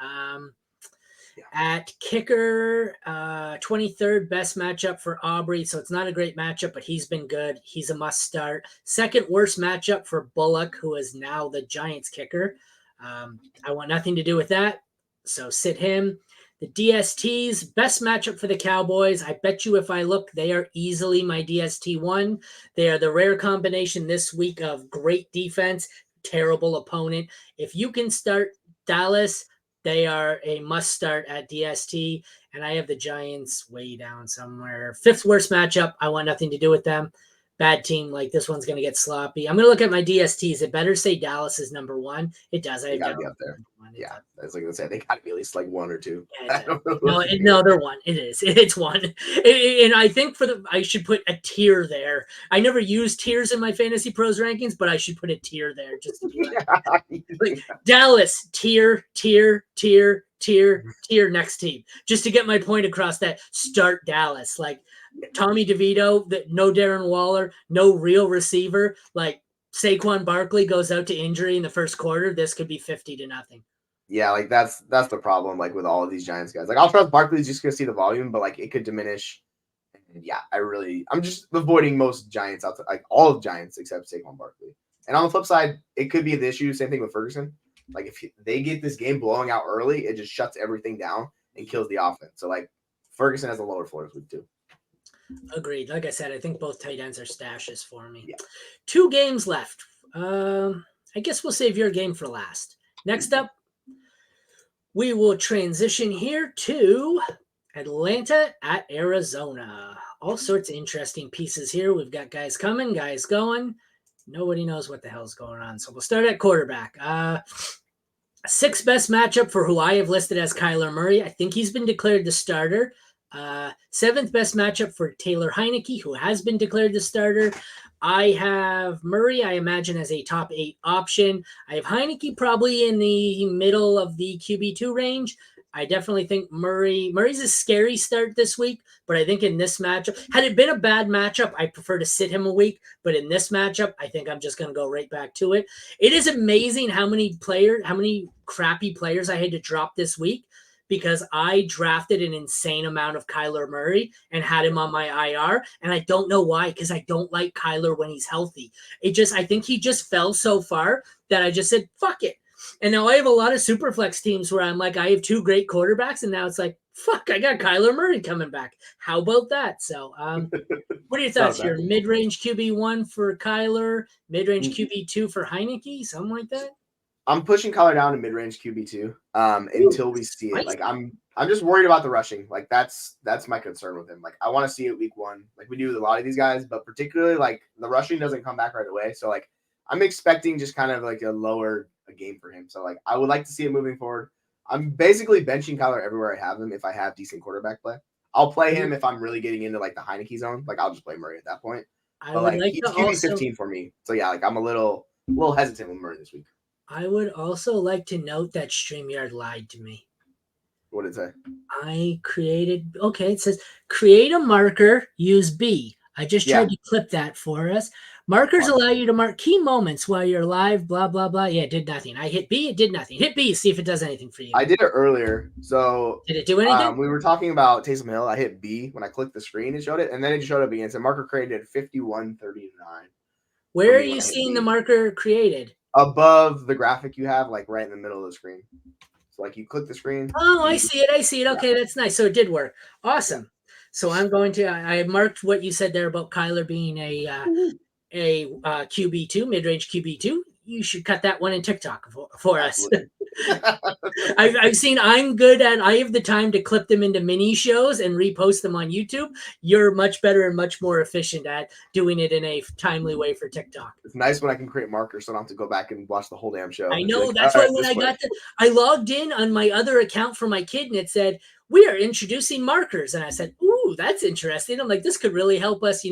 At kicker, 23rd best matchup for Aubrey. So it's not a great matchup, but he's been good. He's a must start. 2nd worst matchup for Bullock, who is now the Giants kicker. I want nothing to do with that. So sit him. The DSTs, best matchup for the Cowboys. I bet you if I look, they are easily my DST one. They are the rare combination this week of great defense, terrible opponent. If you can start Dallas, they are a must start at DST. And I have the Giants way down somewhere. 5th worst matchup. I want nothing to do with them. Bad team, like this one's going to get sloppy. I'm going to look at my DSTs. It better say Dallas is number 1. It does. They got to be up there. Yeah, I was like going to say they got to be at least like 1 or 2. Yeah, no, they're 1. It is. It's 1. And I think I should put a tier there. I never use tiers in my Fantasy Pros rankings, but I should put a tier there just to be like Dallas tier, next team, just to get my point across that start Dallas. Like Tommy DeVito, no Darren Waller, no real receiver. Like Saquon Barkley goes out to injury in the first quarter. This could be 50-0. Yeah, like that's the problem. Like with all of these Giants guys, like I'll trust Barkley's just gonna see the volume, but like it could diminish. And yeah, I'm just avoiding most Giants outside, like all of Giants except Saquon Barkley. And on the flip side, it could be the issue. Same thing with Ferguson. Like if they get this game blowing out early, it just shuts everything down and kills the offense. So like Ferguson has a lower floor this week too. Agreed. Like I said, I think both tight ends are stashes for me. Yeah. 2 games left. I guess we'll save your game for last. Next up, we will transition here to Atlanta at Arizona. All sorts of interesting pieces here. We've got guys coming, guys going. Nobody knows what the hell's going on. So we'll start at quarterback. 6th best matchup for who I have listed as Kyler Murray. I think he's been declared the starter. 7th best matchup for Taylor Heineke, who has been declared the starter. I have Murray, I imagine, as a top 8 option. I have Heineke probably in the middle of the QB2 range. I definitely think Murray's a scary start this week, but I think in this matchup, had it been a bad matchup, I prefer to sit him a week. But in this matchup, I think I'm just going to go right back to it. It is amazing how many crappy players I had to drop this week because I drafted an insane amount of Kyler Murray and had him on my IR. And I don't know why, because I don't like Kyler when he's healthy. I think he just fell so far that I just said, fuck it. And now I have a lot of super flex teams where I'm like, I have 2 great quarterbacks, and now it's like, fuck, I got Kyler Murray coming back. How about that? So, what are your thoughts here? Mid-range QB1 for Kyler, mid-range QB2 for Heineke, something like that? I'm pushing Kyler down to mid-range QB2 until we see it. Like I'm just worried about the rushing. Like that's my concern with him. Like I want to see it week 1, like we do with a lot of these guys, but particularly like the rushing doesn't come back right away. So like I'm expecting just kind of like a lower game for him. So like I would like to see it moving forward. I'm basically benching Kyler everywhere I have him if I have decent quarterback play. I'll play him if I'm really getting into like the Heineke zone. Like I'll just play Murray at that point. But like he's QB15 for me. So yeah, like I'm a little hesitant with Murray this week. I would also like to note that StreamYard lied to me. What did it say? It says create a marker, use B. I just tried to clip that for us. Markers allow you to mark key moments while you're live, blah, blah, blah. Yeah, it did nothing. I hit B, it did nothing. Hit B, see if it does anything for you. I did it earlier. So did it do anything? We were talking about Taysom Hill. I hit B. When I clicked the screen, it showed it, and then it just showed up again. It said marker created 51:39. Where are you seeing the marker created? Above the graphic you have, like right in the middle of the screen. So like you click the screen. Oh, I see it. Okay, that's nice. So it did work. Awesome. So I'm going to, I marked what you said there about Kyler being a QB2, mid-range QB2. You should cut that one in TikTok for us. I've seen I have the time to clip them into mini shows and repost them on YouTube. You're much better and much more efficient at doing it in a timely way for TikTok. It's nice when I can create markers so I don't have to go back and watch the whole damn show. I know. That's why when I logged in on my other account for my kid and it said, we are introducing markers. And I said, ooh, that's interesting. I'm like, this could really help us,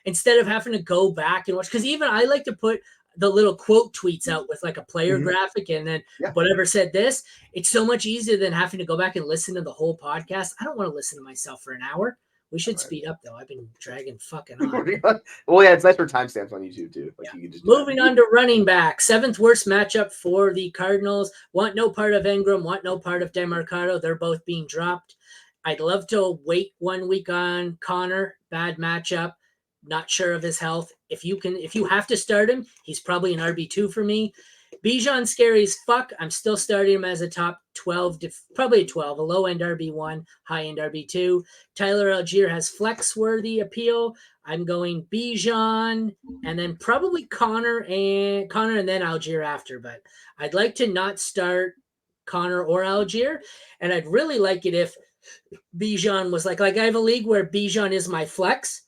instead of having to go back and watch. Because even I like to put the little quote tweets out with like a player graphic and then whatever said this. It's so much easier than having to go back and listen to the whole podcast. I don't want to listen to myself for an hour. We should speed up though. I've been dragging fucking on. Well, yeah, it's nice for timestamps on YouTube too. Like you can just moving on to running back. 7th worst matchup for the Cardinals. Want no part of Ingram, want no part of DeMarcado. They're both being dropped. I'd love to wait 1 week on Connor. Bad matchup. Not sure of his health. If you have to start him, he's probably an RB2 for me. Bijan scary as fuck. I'm still starting him as a top 12, probably a 12, a low-end RB1, high-end RB2. Tyler Algier has flex-worthy appeal. I'm going Bijan and then probably Connor and then Algier after. But I'd like to not start Connor or Algier. And I'd really like it if Bijan was like I have a league where Bijan is my flex.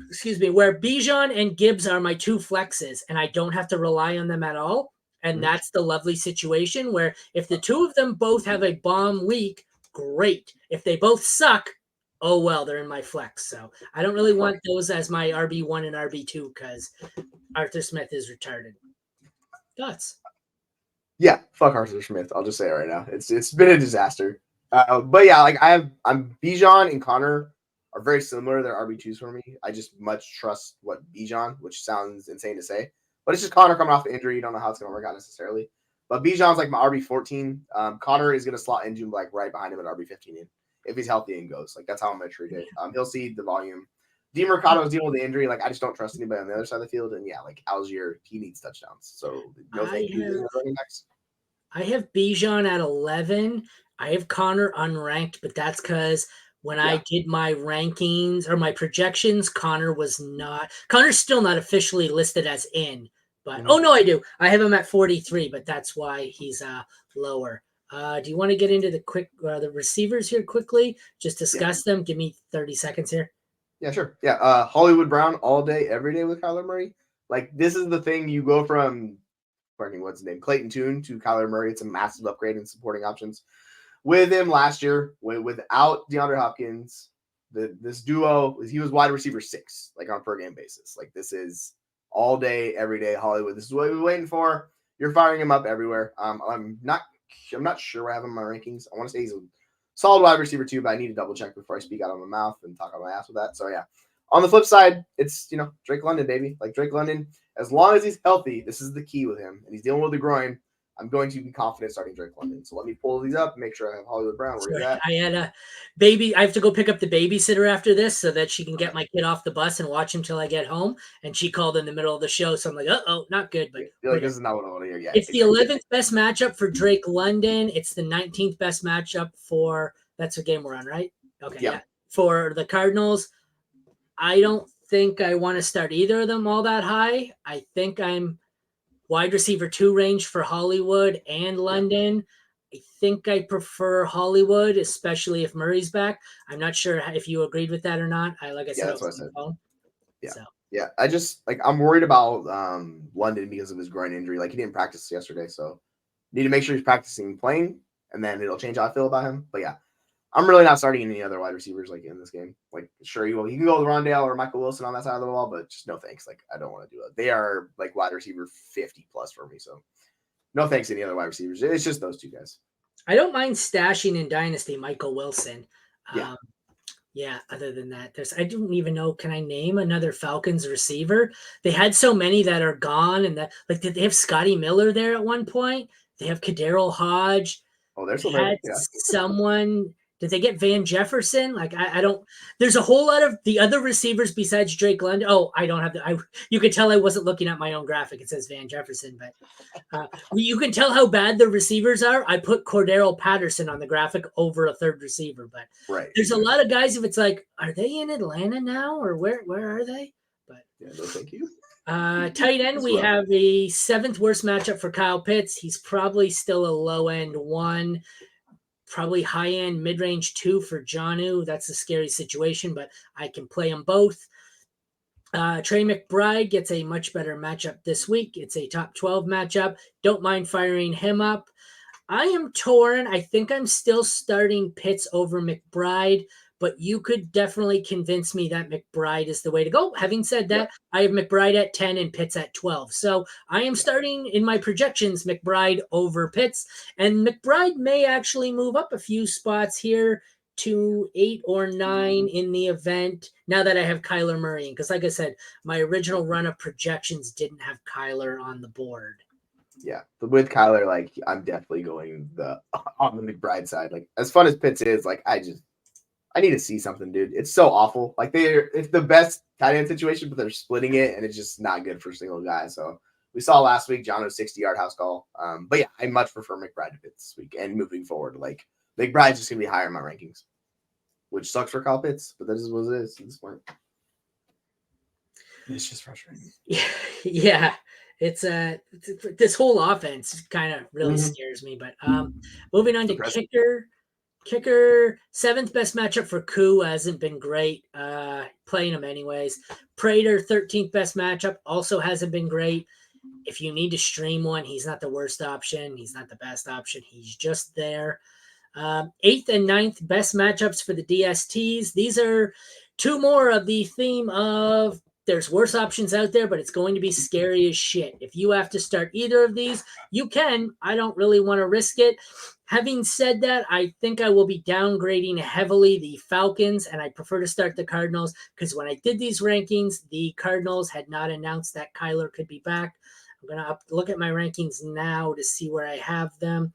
Excuse me, where Bijan and Gibbs are my 2 flexes, and I don't have to rely on them at all. And that's the lovely situation where if the 2 of them both have a bomb week, great. If they both suck, oh well, they're in my flex. So I don't really want those as my RB1 and RB2 because Arthur Smith is retarded. Thoughts? Yeah, fuck Arthur Smith. I'll just say it right now. It's been a disaster. But yeah, like I'm Bijan and Connor are very similar. They're RB2s for me. I just much trust what Bijan, which sounds insane to say, but it's just Connor coming off the injury. You don't know how it's going to work out necessarily. But Bijan's like my RB14. Connor is going to slot into like right behind him at RB15 if he's healthy and goes. Like that's how I'm going to treat it. He'll see the volume. DeMarcado is dealing with the injury. Like I just don't trust anybody on the other side of the field. And yeah, like Algier, he needs touchdowns. So no thank you. Running backs. I have Bijan at 11. I have Connor unranked, but that's because when I Yeah. did my rankings or my projections, Connor's still not officially listed as in, but Mhm. oh no, I do. I have him at 43, but that's why he's lower. Do you want to get into the receivers here quickly? Just Yeah. discuss them. Give me 30 seconds here. Yeah, sure. Yeah. Hollywood Brown all day, every day with Kyler Murray. Like, this is the thing. You go from, what's his name? Clayton Tune to Kyler Murray. It's a massive upgrade in supporting options. With him last year, without DeAndre Hopkins, this duo, he was wide receiver 6, like on per game basis. Like, this is all day, every day Hollywood. This is what we're waiting for. You're firing him up everywhere. I'm not sure where I have him in my rankings. I want to say he's a solid wide receiver 2, but I need to double check before I speak out of my mouth and talk out my ass with that. So yeah. On the flip side, it's Drake London, baby. Like, Drake London, as long as he's healthy, this is the key with him, and he's dealing with the groin. I'm going to be confident starting Drake London. So let me pull these up and make sure I have Hollywood Brown. Where he's at. I had a baby. I have to go pick up the babysitter after this so that she can get my kid off the bus and watch him till I get home. And she called in the middle of the show. So I'm like, not good. But Like, this is not what I want to hear. Yeah, it's the exactly. 11th best matchup for Drake London. It's the 19th best matchup for, that's the game we're on, right? Okay. Yeah. For the Cardinals. I don't think I want to start either of them all that high. I think I'm wide receiver 2 range for Hollywood and London. I think I prefer Hollywood, especially if Murray's back. I'm not sure if you agreed with that or not. Like I said, that's what I said. Phone. Yeah. So. Yeah. I just I'm worried about London because of his groin injury. Like, he didn't practice yesterday, so need to make sure he's practicing playing, and then it'll change how I feel about him. But yeah, I'm really not starting any other wide receivers like in this game. Like, sure, you can go with Rondale or Michael Wilson on that side of the ball, but just no thanks. Like, I don't want to do it. They are like wide receiver 50 plus for me, so no thanks to any other wide receivers. It's just those 2 guys. I don't mind stashing in Dynasty Michael Wilson. Yeah. Yeah, other than that, I don't even know. Can I name another Falcons receiver? They had so many that are gone, and that, like, did they have Scotty Miller there at one point? They have Kadero Hodge. Oh, there's They still there. had Yeah. someone. Did they get Van Jefferson? Like, I don't. There's a whole lot of the other receivers besides Drake London. Oh, I don't have the. You could tell I wasn't looking at my own graphic. It says Van Jefferson, but you can tell how bad the receivers are. I put Cordero Patterson on the graphic over a third receiver, but there's a lot of guys. If it's like, are they in Atlanta now, or where are they? But yeah, no, thank you. Tight end, we have the 7th worst matchup for Kyle Pitts. He's probably still a low end 1. Probably high end, mid range 2 for Jonnu. That's a scary situation, but I can play them both. Trey McBride gets a much better matchup this week. It's a top 12 matchup. Don't mind firing him up. I am torn. I think I'm still starting Pitts over McBride, but you could definitely convince me that McBride is the way to go. Having said that, I have McBride at 10 and Pitts at 12. So I am starting in my projections McBride over Pitts, and McBride may actually move up a few spots here to 8 or 9 in the event now that I have Kyler Murray. Because like I said, my original run of projections didn't have Kyler on the board. Yeah, with Kyler, like, I'm definitely going on the McBride side. Like, as fun as Pitts is, like, I need to see something, dude. It's so awful. Like, it's the best tight end situation, but they're splitting it, and it's just not good for a single guy. So we saw last week Jono's 60-yard house call. But yeah, I much prefer McBride to Pitts this week and moving forward. Like, McBride's just gonna be higher in my rankings, which sucks for Kyle Pitts, but that is what it is at this point. It's just frustrating. Yeah. It's this whole offense kind of really scares me. But moving on to kicker, 7th best matchup for Koo hasn't been great. Playing him anyways. Prater, 13th best matchup, also hasn't been great. If you need to stream one, he's not the worst option. He's not the best option. He's just there. 8th and 9th best matchups for the DSTs. These are 2 more of the theme of there's worse options out there, but it's going to be scary as shit. If you have to start either of these, you can. I don't really want to risk it. Having said that, I think I will be downgrading heavily the Falcons, and I prefer to start the Cardinals because when I did these rankings, the Cardinals had not announced that Kyler could be back. I'm going to look at my rankings now to see where I have them.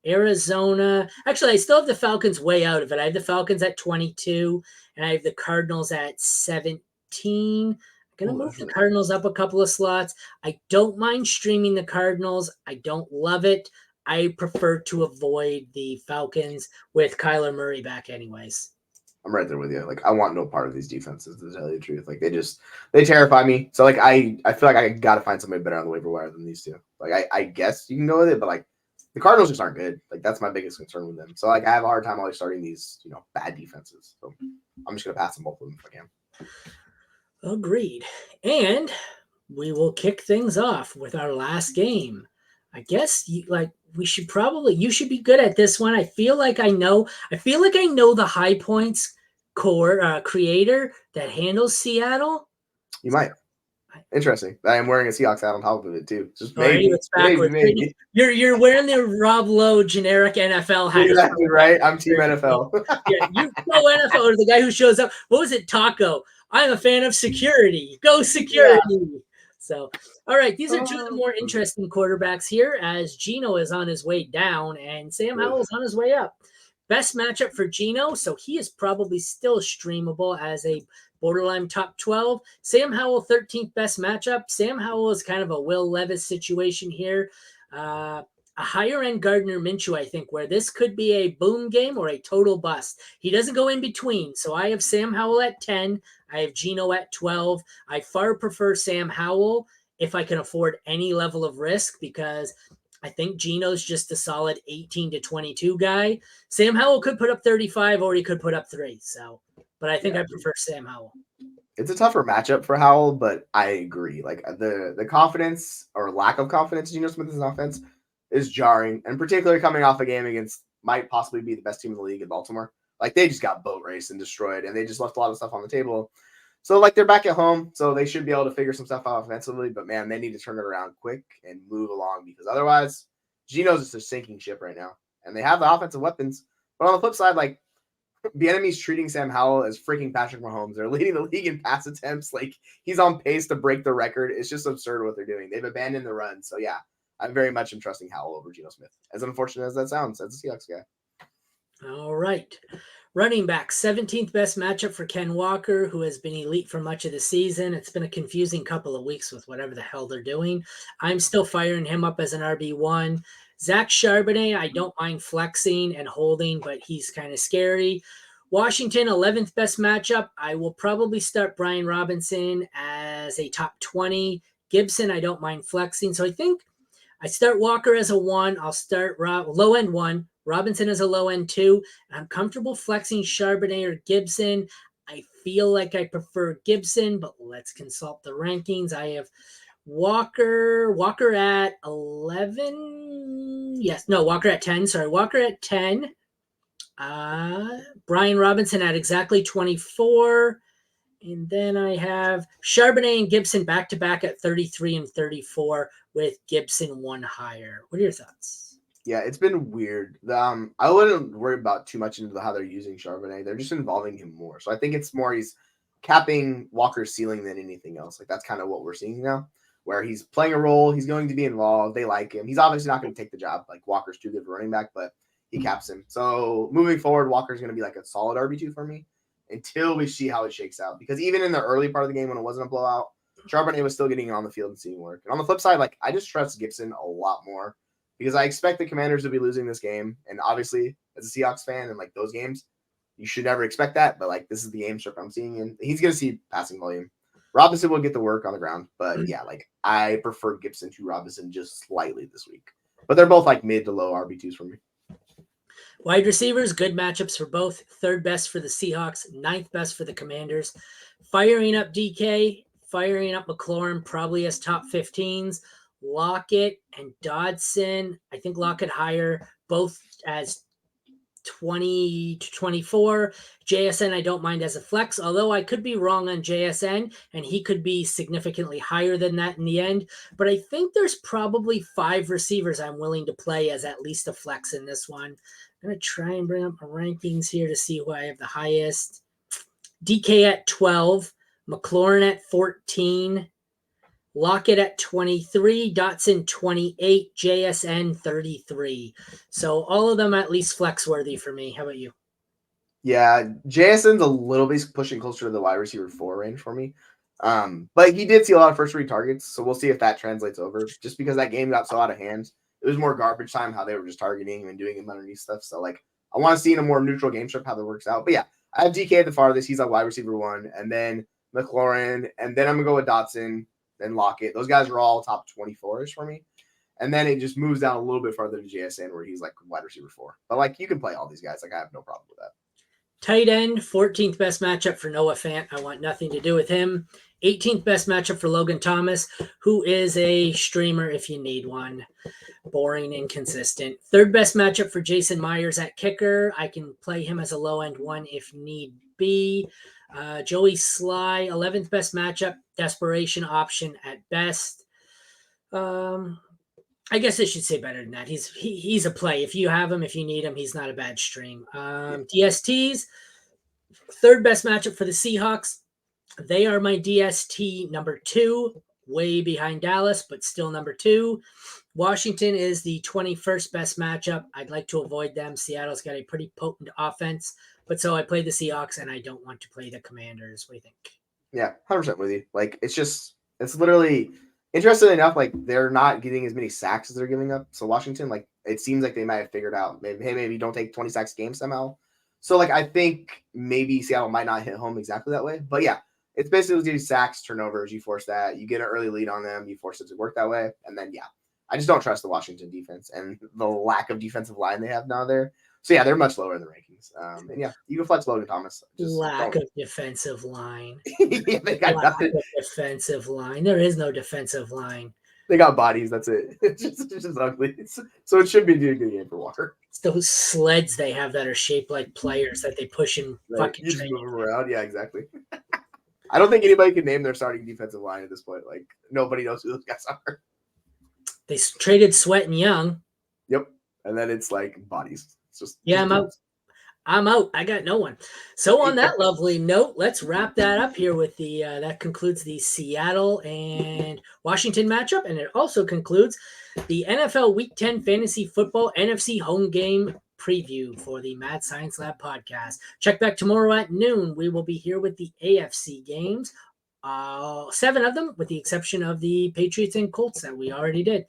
Arizona. Actually, I still have the Falcons way out of it. I have the Falcons at 22, and I have the Cardinals at 17. I'm going to move the Cardinals up a couple of slots. I don't mind streaming the Cardinals. I don't love it. I prefer to avoid the Falcons with Kyler Murray back anyways. I'm right there with you. Like, I want no part of these defenses, to tell you the truth. Like, they terrify me. So, like, I feel like I got to find somebody better on the waiver wire than these two. Like, I guess you can go with it, but, like, the Cardinals just aren't good. Like, that's my biggest concern with them. So, like, I have a hard time always starting these, bad defenses. So, I'm just going to pass them both of them if I can. Agreed. And we will kick things off with our last game. I guess you should be good at this one. I feel like I know the High Points creator that handles Seattle. You might. Interesting. I am wearing a Seahawks hat on top of it too. Just maybe it's backwards. Maybe. You're wearing the Rob Lowe generic NFL hat. Exactly right. I'm Team NFL. Yeah, you go NFL, or the guy who shows up. What was it, Taco? I'm a fan of security. Go security. Yeah. So, all right, these are two of the more interesting quarterbacks here, as Geno is on his way down and Sam Howell is on his way up. Best matchup for Geno, so he is probably still streamable as a borderline top 12. Sam Howell, 13th best matchup. Sam Howell is kind of a Will Levis situation here. A higher-end Gardner Minshew, I think, where this could be a boom game or a total bust. He doesn't go in between. So I have Sam Howell at 10. I have Geno at 12. I far prefer Sam Howell if I can afford any level of risk, because I think Geno's just a solid 18 to 22 guy. Sam Howell could put up 35 or he could put up 3. But I think I prefer Sam Howell. It's a tougher matchup for Howell, but I agree. Like, the confidence or lack of confidence in Geno Smith's offense is jarring, and particularly coming off a game against might possibly be the best team in the league in Baltimore. Like, they just got boat raced and destroyed, and they just left a lot of stuff on the table. So, like, they're back at home, so they should be able to figure some stuff out offensively. But, man, they need to turn it around quick and move along, because otherwise, Geno's just a sinking ship right now. And they have the offensive weapons. But on the flip side, like, the enemy's treating Sam Howell as freaking Patrick Mahomes. They're leading the league in pass attempts. Like, he's on pace to break the record. It's just absurd what they're doing. They've abandoned the run. So, yeah, I very much am trusting Howell over Geno Smith, as unfortunate as that sounds, as a Seahawks guy. All right. Running back, 17th best matchup for Ken Walker, who has been elite for much of the season. It's been a confusing couple of weeks with whatever the hell they're doing. I'm still firing him up as an RB1. Zach Charbonnet, I don't mind flexing and holding, but he's kind of scary. Washington, 11th best matchup. I will probably start Brian Robinson as a top 20. Gibson, I don't mind flexing. So I think I start Walker as a 1. I'll start low end 1. Robinson as a low end 2. And I'm comfortable flexing Charbonnet or Gibson. I feel like I prefer Gibson, but let's consult the rankings. I have Walker at 11. Walker at 10. Sorry, Walker at 10. Brian Robinson at exactly 24. And then I have Charbonnet and Gibson back-to-back at 33 and 34 with Gibson 1 higher. What are your thoughts? Yeah, it's been weird. I wouldn't worry about too much into how they're using Charbonnet. They're just involving him more. So I think it's more he's capping Walker's ceiling than anything else. Like, that's kind of what we're seeing now, where he's playing a role. He's going to be involved. They like him. He's obviously not going to take the job. Like, Walker's too good for running back, but he caps him. So moving forward, Walker's going to be like a solid RB2 for me until we see how it shakes out. Because even in the early part of the game when it wasn't a blowout, Charbonnet was still getting on the field and seeing work. And on the flip side, like, I just trust Gibson a lot more because I expect the Commanders to be losing this game. And obviously, as a Seahawks fan and, like, those games, you should never expect that. But, like, this is the game strip I'm seeing. And he's going to see passing volume. Robinson will get the work on the ground. But, yeah, like, I prefer Gibson to Robinson just slightly this week. But they're both, like, mid to low RB2s for me. Wide receivers, good matchups for both. 3rd best for the Seahawks, 9th best for the Commanders. Firing up DK, firing up McLaurin, probably as top 15s. Lockett and Dodson, I think Lockett higher, both as 20 to 24. JSN, I don't mind as a flex, although I could be wrong on JSN, and he could be significantly higher than that in the end. But I think there's probably 5 receivers I'm willing to play as at least a flex in this one. I'm going to try and bring up my rankings here to see who I have the highest. DK at 12, McLaurin at 14, Lockett at 23, Dotson 28, JSN 33. So all of them at least flex worthy for me. How about you? Yeah, JSN's a little bit pushing closer to the wide receiver 4 range for me. But he did see a lot of first read targets, so we'll see if that translates over. Just because that game got so out of hand, it was more garbage time how they were just targeting him and doing him underneath stuff. So like I want to see in a more neutral game script how that works out. But yeah, I have DK at the farthest. He's a wide receiver 1, and then McLaurin, and then I'm gonna go with Dotson, then Lockett. Those guys are all top 24ish for me. And then it just moves down a little bit farther to JSN where he's like wide receiver 4. But like you can play all these guys. Like I have no problem with that. Tight end, 14th best matchup for Noah Fant. I want nothing to do with him. 18th best matchup for Logan Thomas, who is a streamer if you need one. Boring, inconsistent. Third best matchup for Jason Myers at kicker. I can play him as a low-end one if need be. Joey Sly, 11th best matchup. Desperation option at best. I guess I should say better than that. He's a play. If you have him, if you need him, he's not a bad stream. DSTs, third best matchup for the Seahawks. They are my DST number 2, way behind Dallas, but still number 2. Washington is the 21st best matchup. I'd like to avoid them. Seattle's got a pretty potent offense, but so I play the Seahawks, and I don't want to play the Commanders. What do you think? Yeah, 100% with you. Like it's literally. Interestingly enough, like they're not getting as many sacks as they're giving up. So Washington, like it seems like they might have figured out maybe don't take 20 sacks a game somehow. So like I think maybe Seattle might not hit home exactly that way. But yeah, it's basically sacks, turnovers. You force that, you get an early lead on them, you force it to work that way, and then yeah, I just don't trust the Washington defense and the lack of defensive line they have now there. So yeah, they're much lower in the rankings. And yeah, you can flex Logan Thomas. Lack of defensive line. Yeah, they got nothing. Defensive line. There is no defensive line. They got bodies. That's it. It's just ugly. So it should be a good game for Walker. It's those sleds they have that are shaped like players that they push in fucking training. Move around. Yeah, exactly. I don't think anybody can name their starting defensive line at this point. Like nobody knows who those guys are. They traded Sweat and Young. Yep, and then it's like bodies. It's just I'm out. I'm out. I got no one. So on that lovely note, let's wrap that up here with the that concludes the Seattle and Washington matchup, and it also concludes the NFL Week 10 Fantasy Football NFC Home Game preview for the Mad Science Lab podcast. Check back tomorrow at noon. We will be here with the AFC games, 7 of them, with the exception of the Patriots and Colts that we already did.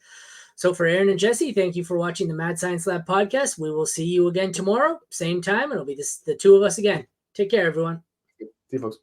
So for Aaron and Jesse, thank you for watching the Mad Science Lab podcast. We will see you again tomorrow, same time. It'll be the 2 of us again. Take care, everyone. See you, folks.